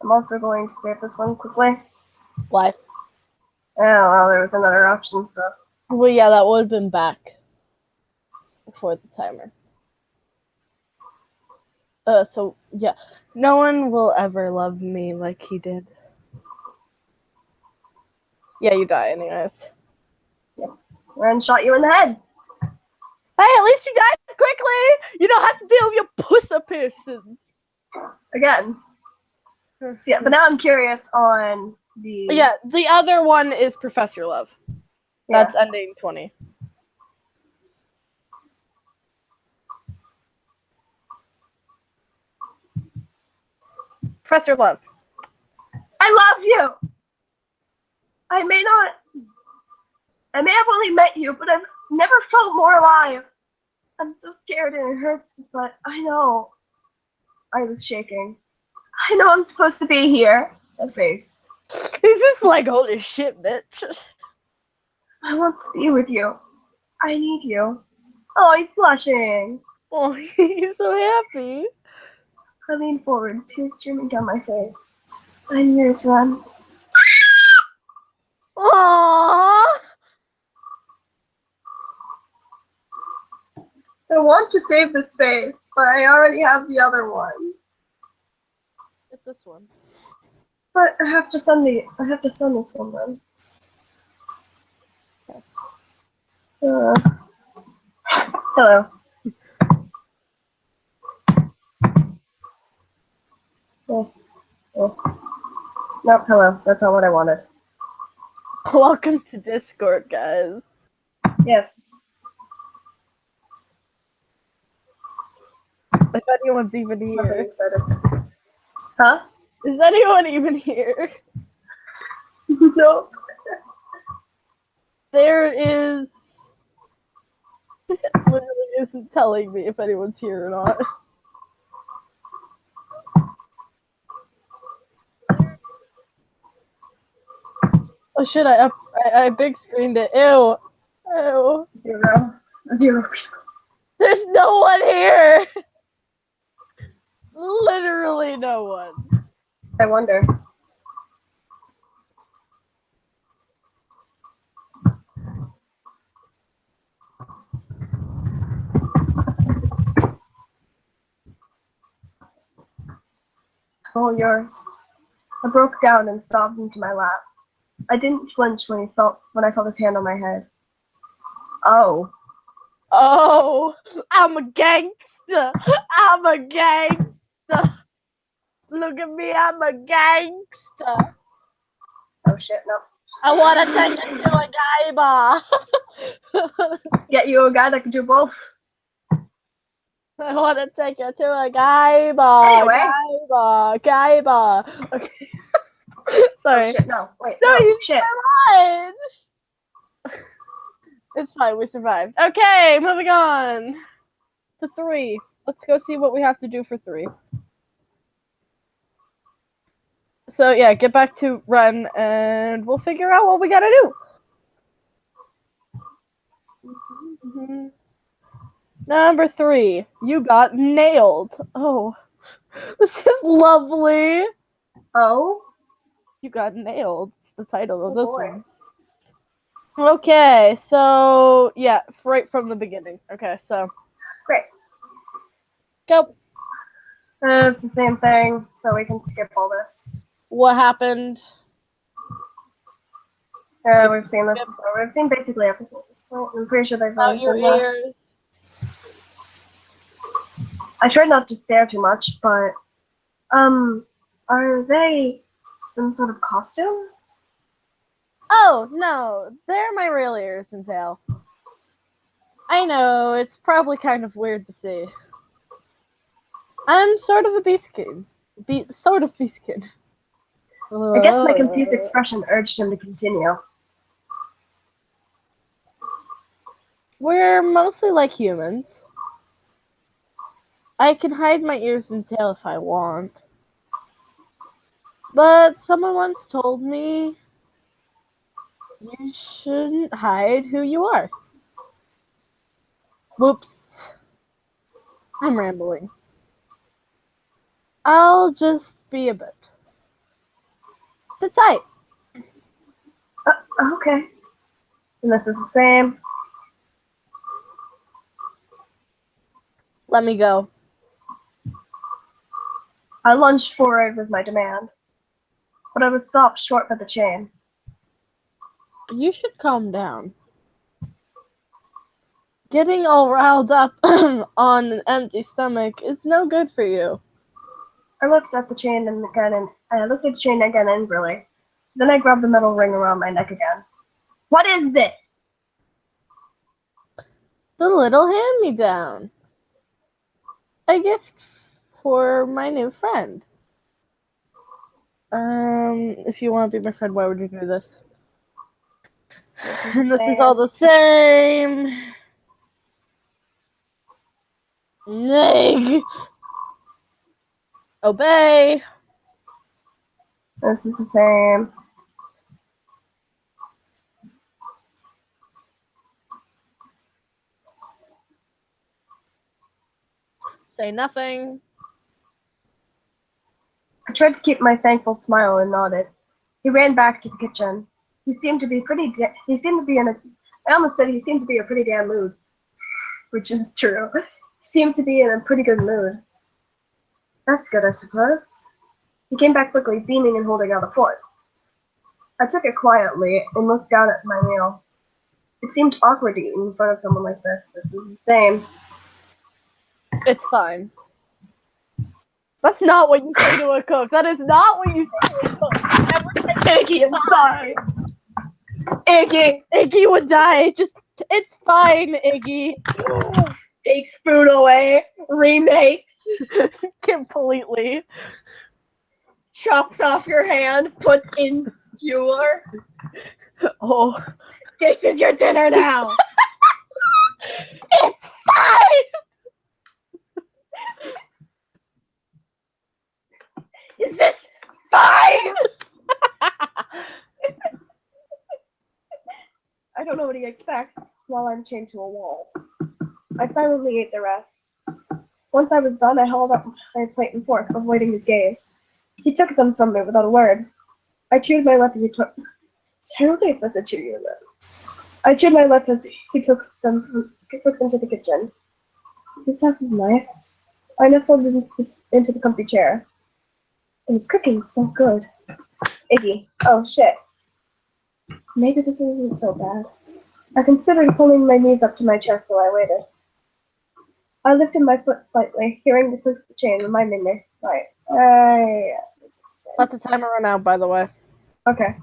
I'm also going to save this one quickly. Why? Oh, well, there was another option, so. Well, yeah, that would have been back before the timer. So, yeah. No one will ever love me like he did. Yeah, you die anyways. Ren shot you in the head. Hey, at least you died quickly! You don't have to deal with your pussa person. Again. So, yeah, but now I'm curious on the... Yeah, the other one is Professor Love. Yeah. That's ending 20. Professor Love. I love you! I may have only met you, but I've never felt more alive. I'm so scared and it hurts, but I know. I was shaking. I know I'm supposed to be here. That face. He's just like, holy shit, bitch. I want to be with you. I need you. Oh, he's blushing. Oh, he's so happy. I lean forward, tears streaming down my face. 9 years run. Aww. I want to save the space, but I already have the other one. It's this one. But I have to send this one then. Hello. Oh. Nope, hello. That's not what I wanted. Welcome to Discord, guys. Yes. If anyone's even I'm here. excited. Huh? Is anyone even here? No. There is... It literally isn't telling me if anyone's here or not. Oh shit, I big screened it. Ew. Ew. 0. 0 people. There's no one here! Literally no one. I wonder. All yours. I broke down and sobbed into my lap. I didn't flinch when I felt his hand on my head. Oh. Oh, I'm a gangster. I'm a gangster. Look at me, I'm a gangster. Oh shit, no. I want to take it to a gay bar. Get you a guy that can do both. I want to take it to a gay bar. Anyway. Gay bar. Okay. Sorry. Oh shit, no. Wait, No, no, you shit. survived. It's fine, we survived. Okay, moving on to 3. Let's go see what we have to do for 3. So yeah, get back to run and we'll figure out what we gotta do. Number 3, you got nailed. Oh, this is lovely. Oh? You got nailed. It's the title of Oh, this boy. one. Okay, so yeah, right from the beginning. Okay, so Great. go. It's the same thing, so we can skip all this. What happened? We've seen this before. We've seen basically everything at this point. I'm pretty sure they've Out always your been there. ears. I tried not to stare too much, but are they some sort of costume? Oh no, they're my real ears and tail. I know it's probably kind of weird to see. I'm sort of a beast kid. Sort of beast kid. I guess my confused expression urged him to continue. We're mostly like humans. I can hide my ears and tail if I want. But someone once told me you shouldn't hide who you are. Whoops. I'm rambling. I'll just be a bit. Sit tight. Okay. And this is the same. Let me go. I lunged forward with my demand, but I was stopped short by the chain. You should calm down. Getting all riled up on an empty stomach is no good for you. I looked at the chain again, and I looked at the chain again angrily. Then I grabbed the metal ring around my neck again. What is this? The little hand-me-down. A gift for my new friend. If you want to be my friend, why would you do this? And this is all the same. Nig. Obey. This is the same. Say nothing. I tried to keep my thankful smile and nodded. He ran back to the kitchen. He seemed to be I almost said he seemed to be in a pretty damn mood. Which is true. He seemed to be in a pretty good mood. That's good, I suppose. He came back quickly, beaming and holding out a fork. I took it quietly and looked down at my meal. It seemed awkward to eat in front of someone like this. This was the same. It's fine. That's not what you say to a cook. That is not what you say to a cook. Iggy, I'm sorry. Iggy Iggy would die. It's fine, Iggy. takes food away, remakes, Completely. chops off your hand, puts in skewer. Oh. This is your dinner now. It's fine! Is this fine? I don't know what he expects while I'm chained to a wall. I silently ate the rest. Once I was done, I held up my plate and fork, avoiding his gaze. He took them from me without a word. I chewed my lip as he took. I don't think it's supposed to chew your lip. I chewed my lip as he took them to the kitchen. This house is nice. I nestled into the comfy chair. And his cooking is so good. Iggy. Oh shit. Maybe this isn't so bad. I considered pulling my knees up to my chest while I waited. I lifted my foot slightly, hearing the click of the chain reminding me. Right. Yeah. This is the same. Let the timer run out, by the way. Okay.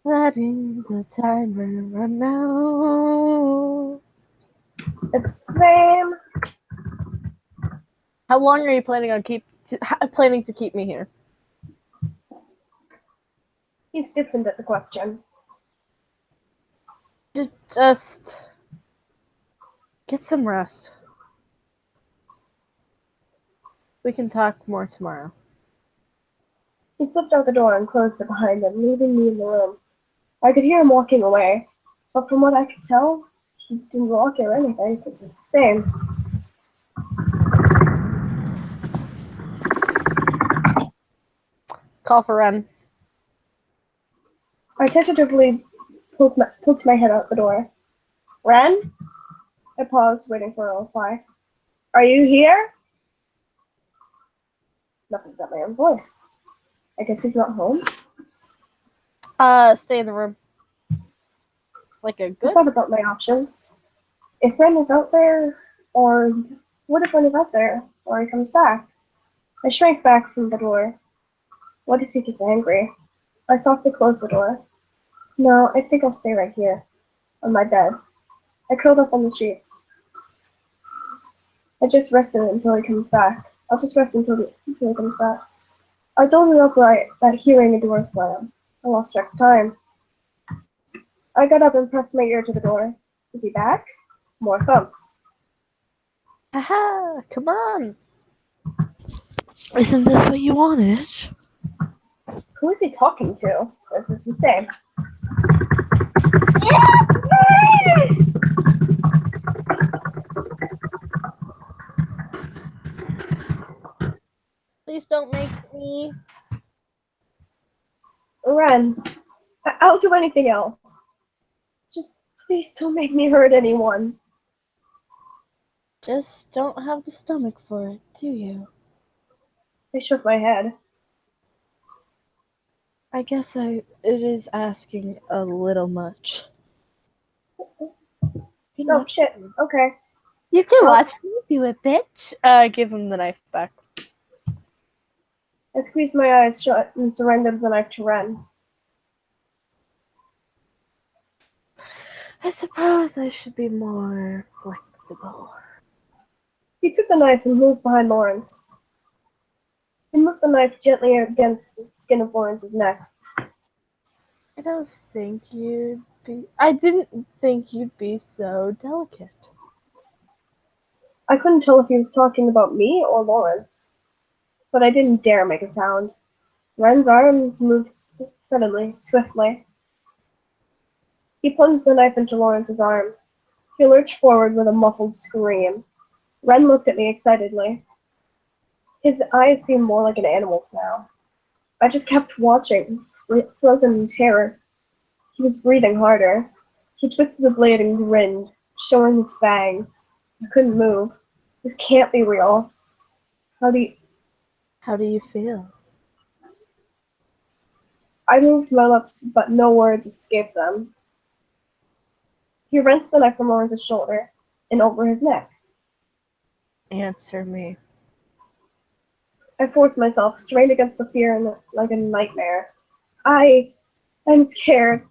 Letting the timer run out. It's the same. How long are you planning to keep me here? He stiffened at the question. Just get some rest. We can talk more tomorrow. He slipped out the door and closed it behind him, leaving me in the room. I could hear him walking away, but from what I could tell, he didn't walk or anything. This is the same. Call for Ren. I tentatively poked my head out the door. Ren? I paused, waiting for a reply. Are you here? Nothing but my own voice. I guess he's not home. Stay in the room. Like a I good. thought about my options. If Ren is out there, or what if Ren is out there, or he comes back? I shrank back from the door. What if he gets angry? I softly closed the door. No, I think I'll stay right here, on my bed. I curled up on the sheets. I just rested until he comes back. I'll just rest until he comes back. I told him upright that hearing a door slam. I lost track of time. I got up and pressed my ear to the door. Is he back? More thumps. Aha! Come on! Isn't this what you wanted? Who is he talking to? This is the same. Please don't make me. Ren, I'll do anything else. Just please don't make me hurt anyone. Just don't have the stomach for it, do you? I shook my head. I guess it is asking a little much. Oh shit, okay. You can Well- watch me do it, bitch. Give him the knife back. I squeezed my eyes shut and surrendered the knife to Ren. I suppose I should be more flexible. He took the knife and moved behind Lawrence. He moved the knife gently against the skin of Lawrence's neck. I don't think you'd be. I didn't think you'd be so delicate. I couldn't tell if he was talking about me or Lawrence, but I didn't dare make a sound. Ren's arms moved suddenly, swiftly. He plunged the knife into Lawrence's arm. He lurched forward with a muffled scream. Ren looked at me excitedly. His eyes seemed more like an animal's now. I just kept watching, frozen in terror. He was breathing harder. He twisted the blade and grinned, showing his fangs. I couldn't move. This can't be real. How do you feel? I moved my lips, but no words escaped them. He wrenched the knife from Lawrence's shoulder and over his neck. Answer me. I forced myself, strained against the fear like a nightmare. I'm scared.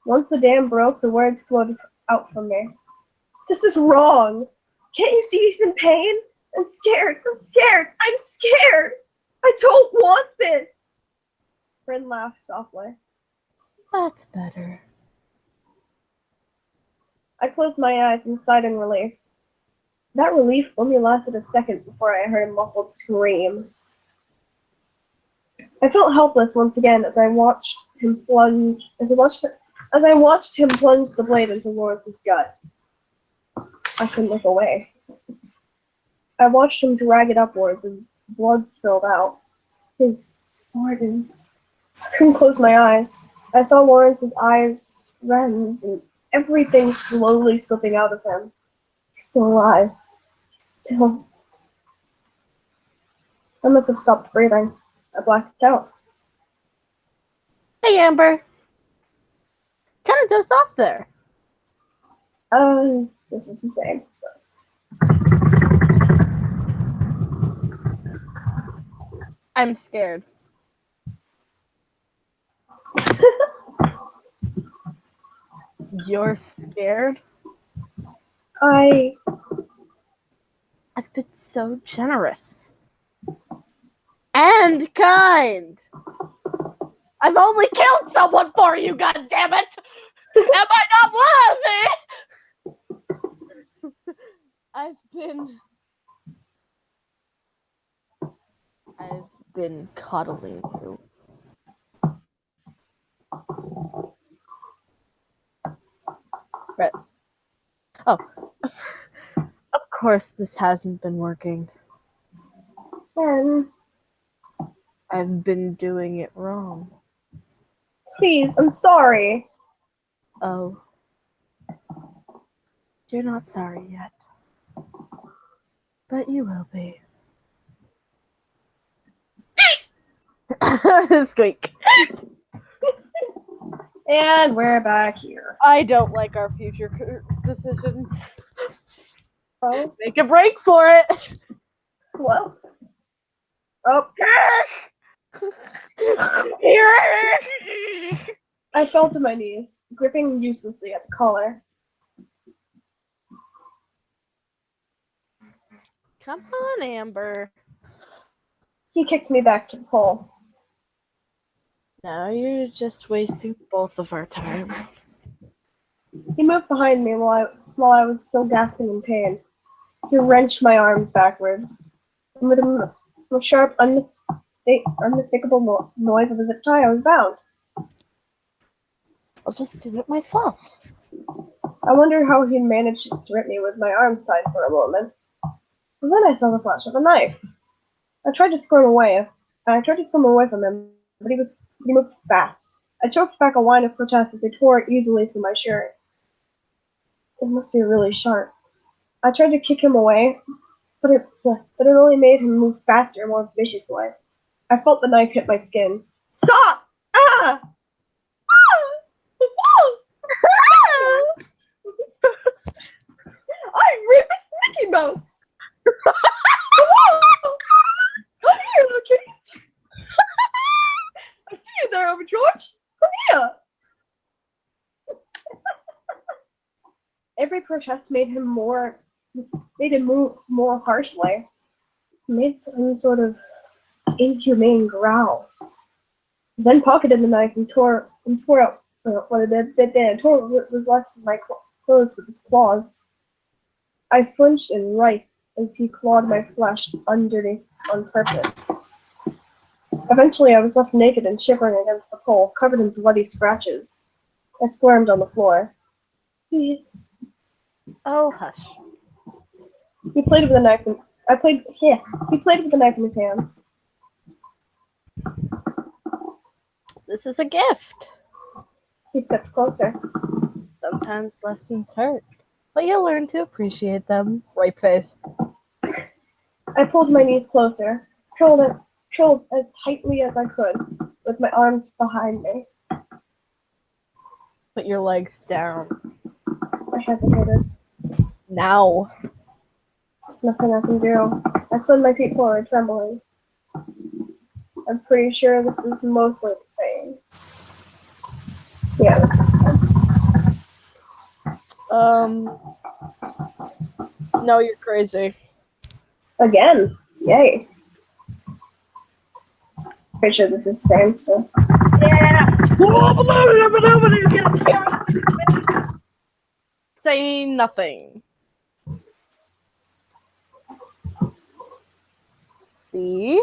Once the dam broke, the words flowed out from me. This is wrong. Can't you see he's in pain? I'm scared. I'm scared. I'm scared. I don't want this. Ren laughed softly. That's better. I closed my eyes and sighed in relief. That relief only lasted a second before I heard a muffled scream. I felt helpless once again as I watched him plunge the blade into Lawrence's gut. I couldn't look away. I watched him drag it upwards as blood spilled out. His soreness. I couldn't close my eyes. I saw Lawrence's eyes, Ren's, and everything slowly slipping out of him. He's still alive. He's still. I must have stopped breathing. I blacked out. Hey, Amber. Kind of dozed off there. This is the same, so. I'm scared. You're scared? I've been so generous. And kind. I've only killed someone for you, goddammit! Am I not worthy? I've been coddling you. Right. Oh. Of course this hasn't been working. I've been doing it wrong. Please, I'm sorry. Oh. You're not sorry yet. But you will be. Squeak. And we're back here. I don't like our future decisions. Oh, Make a break for it. well. Oh, I fell to my knees, gripping uselessly at the collar. Come on, Amber. He kicked me back to the pole. Now you're just wasting both of our time. He moved behind me while I was still gasping in pain. He wrenched my arms backward, and with a sharp, unmistakable noise of a zip tie, I was bound. I'll just do it myself. I wondered how he managed to strip me with my arms tied for a moment. And then I saw the flash of a knife. I tried to squirm away. From him, but he moved fast. I choked back a whine of protest as he tore it easily through my shirt. It must be really sharp. I tried to kick him away, but it only made him move faster and more viciously. I felt the knife hit my skin. Stop! Ah! I'm Rapist Mickey Mouse! Come here, little kitties! I see you there, over George! Come here! Every protest made him move more harshly. He made some sort of inhumane growl. Then pocketed the knife and tore out what it did. Tore what was left of my clothes with his claws. I flinched and writhed as he clawed my flesh underneath on purpose. Eventually, I was left naked and shivering against the pole, covered in bloody scratches. I squirmed on the floor. Please. Oh, hush. He played with the knife and he played with the knife in his hands. This is a gift. He stepped closer. Sometimes lessons hurt, but you'll learn to appreciate them. Right face. I pulled my knees closer, curled as tightly as I could, with my arms behind me. Put your legs down. I hesitated. Now. There's nothing I can do. I slid my feet forward, trembling. I'm pretty sure this is mostly the same. Yeah, this is the same. No, you're crazy. Again. Yay. Pretty sure this is the same, so. Yeah! Say nothing. See?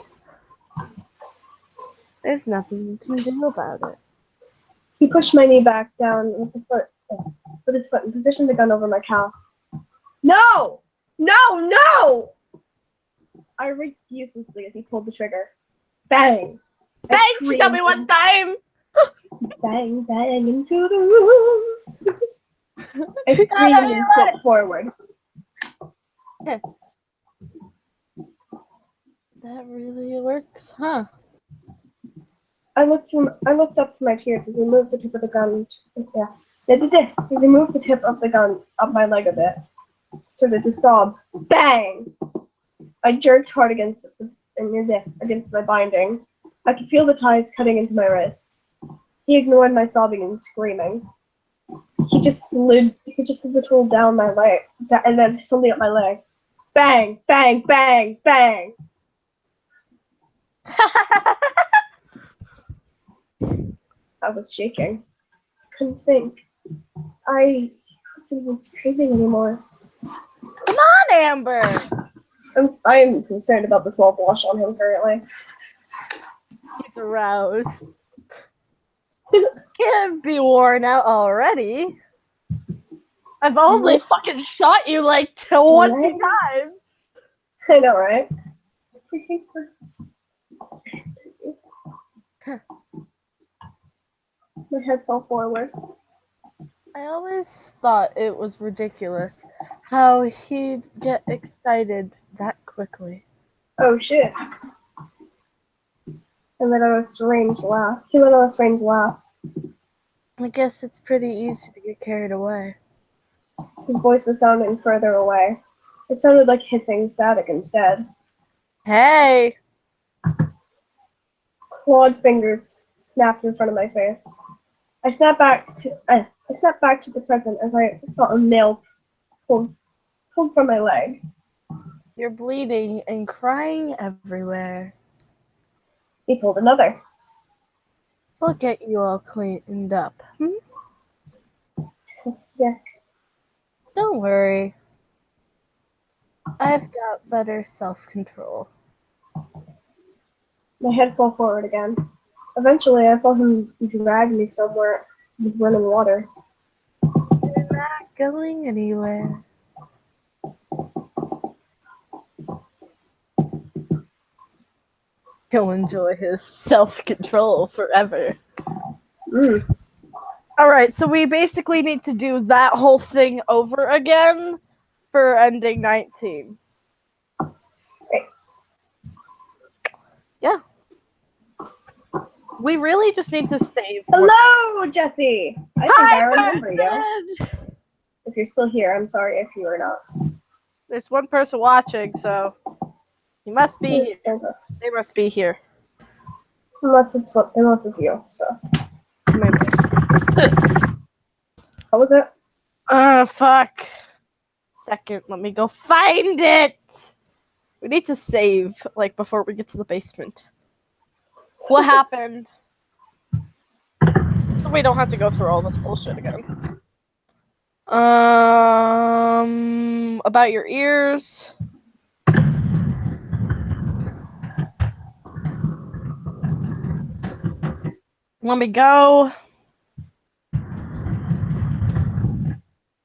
There's nothing you can do about it. He pushed my knee back down with his foot and positioned the gun over my calf. No! No! No! I reached uselessly as he pulled the trigger. Bang! Bang! You got me one time! Bang, bang into the room. I screamed and slipped forward. That really works, huh? I looked up from my tears as he moved the tip of the gun. As he moved the tip of the gun up my leg a bit. Started to sob. Bang! I jerked hard against my binding. I could feel the ties cutting into my wrists. He ignored my sobbing and screaming. He just slid the tool down my leg, and then something up my leg. Bang! Bang! Bang! Bang! I was shaking. Couldn't think. I wasn't even screaming anymore. Come on, Amber! I'm concerned about the small blush on him currently. He's aroused. Can't be worn out already. I've only fucking shot you like 20 times. I know, right? I hate birds. My head fell forward. I always thought it was ridiculous how he'd get excited that quickly. Oh shit. And let out a strange laugh. He let out a strange laugh. I guess it's pretty easy to get carried away. His voice was sounding further away. It sounded like hissing static instead. Hey! Clawed fingers snapped in front of my face. I snapped back to the present as I felt a nail pulled from my leg. You're bleeding and crying everywhere. He pulled another. We'll get you all cleaned up. It's sick. Don't worry. I've got better self-control. My head fell forward again. Eventually, I felt him drag me somewhere with running water. You're not going anywhere. He'll enjoy his self-control forever. Alright, so we basically need to do that whole thing over again for ending 19. Great. Yeah. We really just need to save. Hello, Jesse! I think I remember you. person! If you're still here, I'm sorry if you are not. There's one person watching, so you must be here. They must be here. Unless it's you, so. Maybe. What was it? Fuck. Second, let me go find it! We need to save, like, before we get to the basement. What happened? So we don't have to go through all this bullshit again. About your ears. Let me go.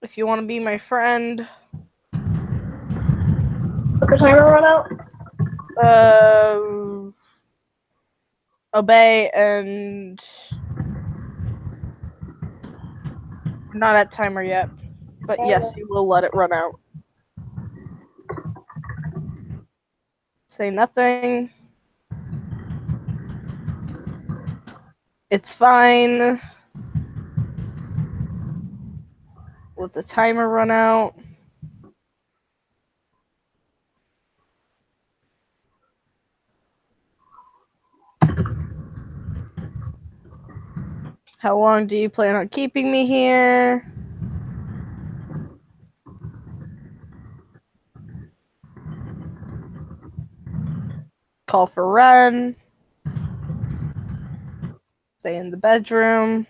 If you want to be my friend. Did the timer run out? Obey and we're not at timer yet, but yes, you will let it run out. Say nothing. It's fine. Let the timer run out. How long do you plan on keeping me here? Call for Ren. Stay in the bedroom.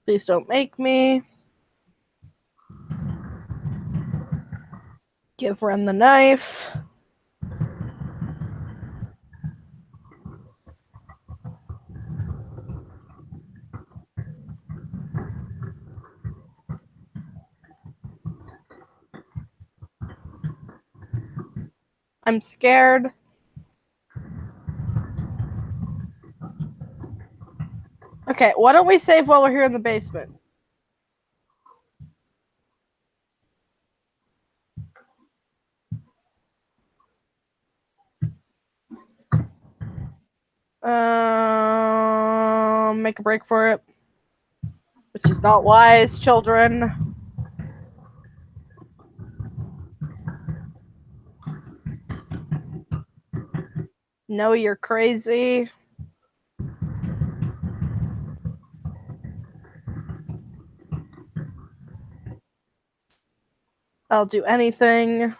Please don't make me. Give Ren the knife. I'm scared. Okay, why don't we save while we're here in the basement? Make a break for it. Which is not wise, children. No, you're crazy. I'll do anything.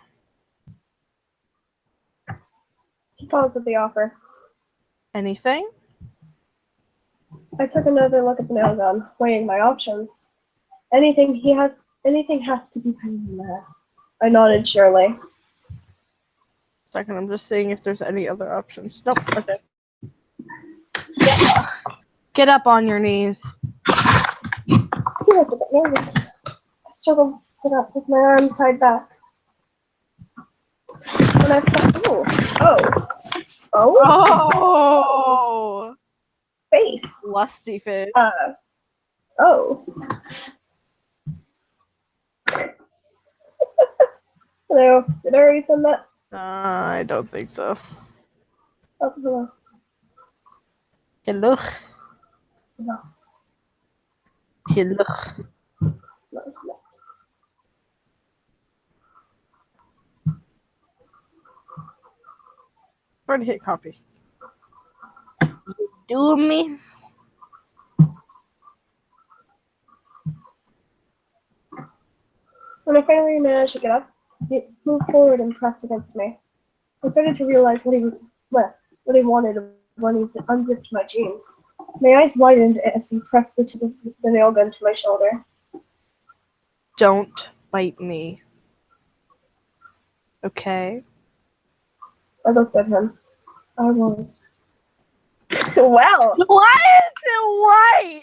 He paused at the offer. Anything? I took another look at the nail gun, weighing my options. Anything has to be better than that. I nodded surely. Second, I'm just seeing if there's any other options. Nope. Okay. Get up on your knees. look a bit nervous. I struggled to sit up with my arms tied back. When I thought, oh, Oh! face. Lusty fish. Oh. Hello. Did I already send that? I don't think so. Oh, hello. Hello. No. Hello. No. Already hit copy. You do me? When I finally managed to get up, he moved forward and pressed against me. I started to realize what he wanted when he unzipped my jeans. My eyes widened as he pressed the tip of the nail gun to my shoulder. Don't bite me. Okay? I looked at him. I won't. Well, Why is it white?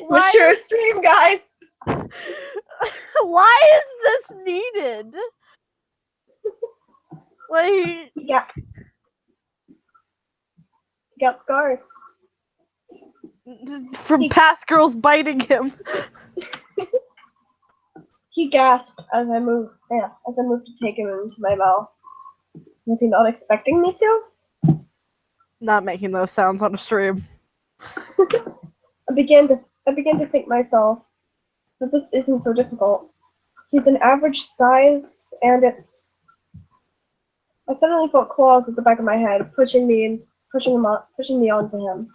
Why mature stream, guys. Why is this needed? Like, He got scars. from past girls biting him. He gasped as I moved. Yeah, as I moved to take him into my mouth. Was he not expecting me to? Not making those sounds on a stream. I began to think myself that this isn't so difficult. He's an average size, and it's. I suddenly felt claws at the back of my head, pushing me onto him.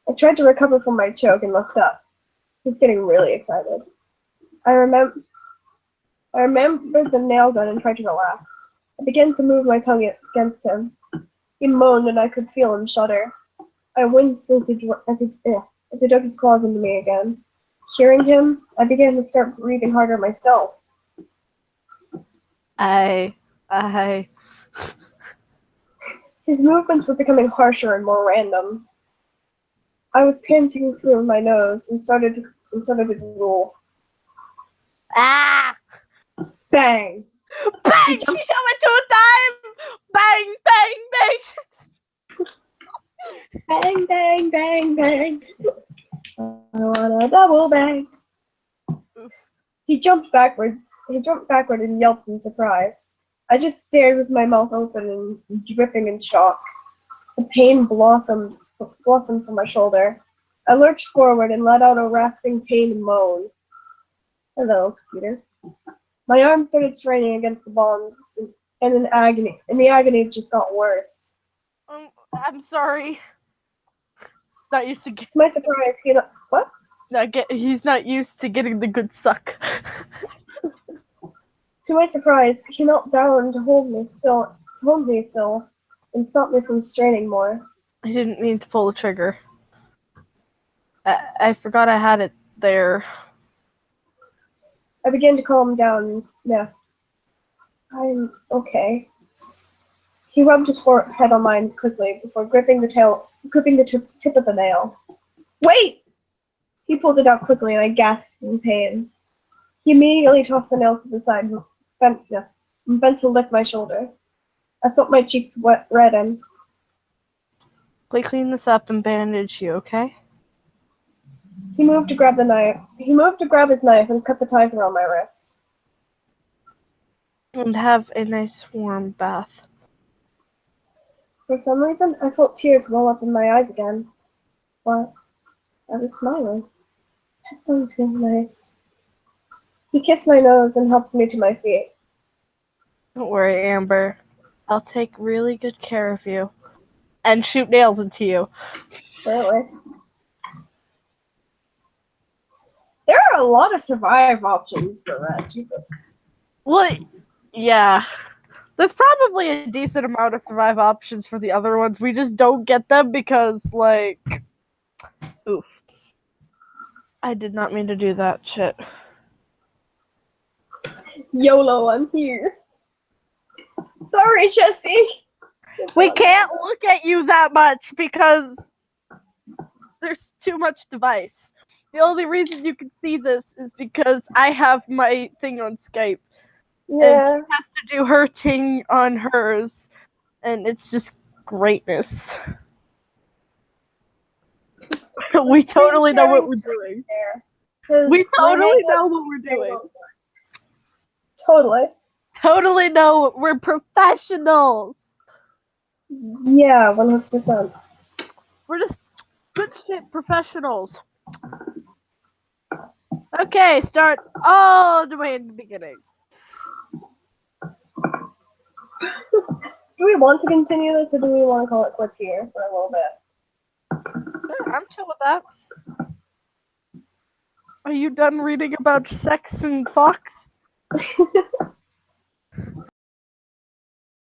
I tried to recover from my choke and looked up. He's getting really excited. I remembered the nail gun and tried to relax. I began to move my tongue against him. He moaned, and I could feel him shudder. I winced as he dug his claws into me again. Hearing him, I began to start breathing harder myself. His movements were becoming harsher and more random. I was panting through my nose and started to drool. Ah! Bang! Bang! She shot me 2 times! Bang! Bang! Bang! Bang, bang, bang, bang. I want a double bang. He jumped backward and yelped in surprise. I just stared with my mouth open and dripping in shock. The pain blossomed from my shoulder. I lurched forward and let out a rasping pain moan. Hello, computer. My arm started straining against the bonds, and the agony just got worse. I'm sorry. Not used to To my surprise, he's not used to getting the good suck. To my surprise, he knelt down to hold me still, and stop me from straining more. I didn't mean to pull the trigger. I forgot I had it there. I began to calm down and sniffed. I'm okay. He rubbed his forehead on mine quickly before gripping the tip of the nail. Wait! He pulled it out quickly and I gasped in pain. He immediately tossed the nail to the side and bent to lick my shoulder. I felt my cheeks redden. Let me clean this up and bandage you, okay? He moved to grab his knife and cut the ties around my wrist. And have a nice warm bath. For some reason, I felt tears well up in my eyes again. But I was smiling. That sounds really nice. He kissed my nose and helped me to my feet. Don't worry, Amber. I'll take really good care of you. And shoot nails into you. Really? There are a lot of survive options for that, Jesus. Well, yeah. There's probably a decent amount of survive options for the other ones. We just don't get them because, like... Oof. I did not mean to do that shit. YOLO, I'm here. Sorry, Jesse. We can't look at you that much because there's too much device. The only reason you can see this is because I have my thing on Skype. Yeah. And she has to do her thing on hers. And it's just greatness. We Screen totally know what we're sharing's doing. there. 'Cause We my totally hangout- know what we're doing. Totally. Totally know we're professionals. Yeah, 100%. We're just good shit professionals. Okay, start all the way in the beginning. Do we want to continue this, or do we want to call it quits here for a little bit? Sure, I'm chill with that. Are you done reading about sex and Fox?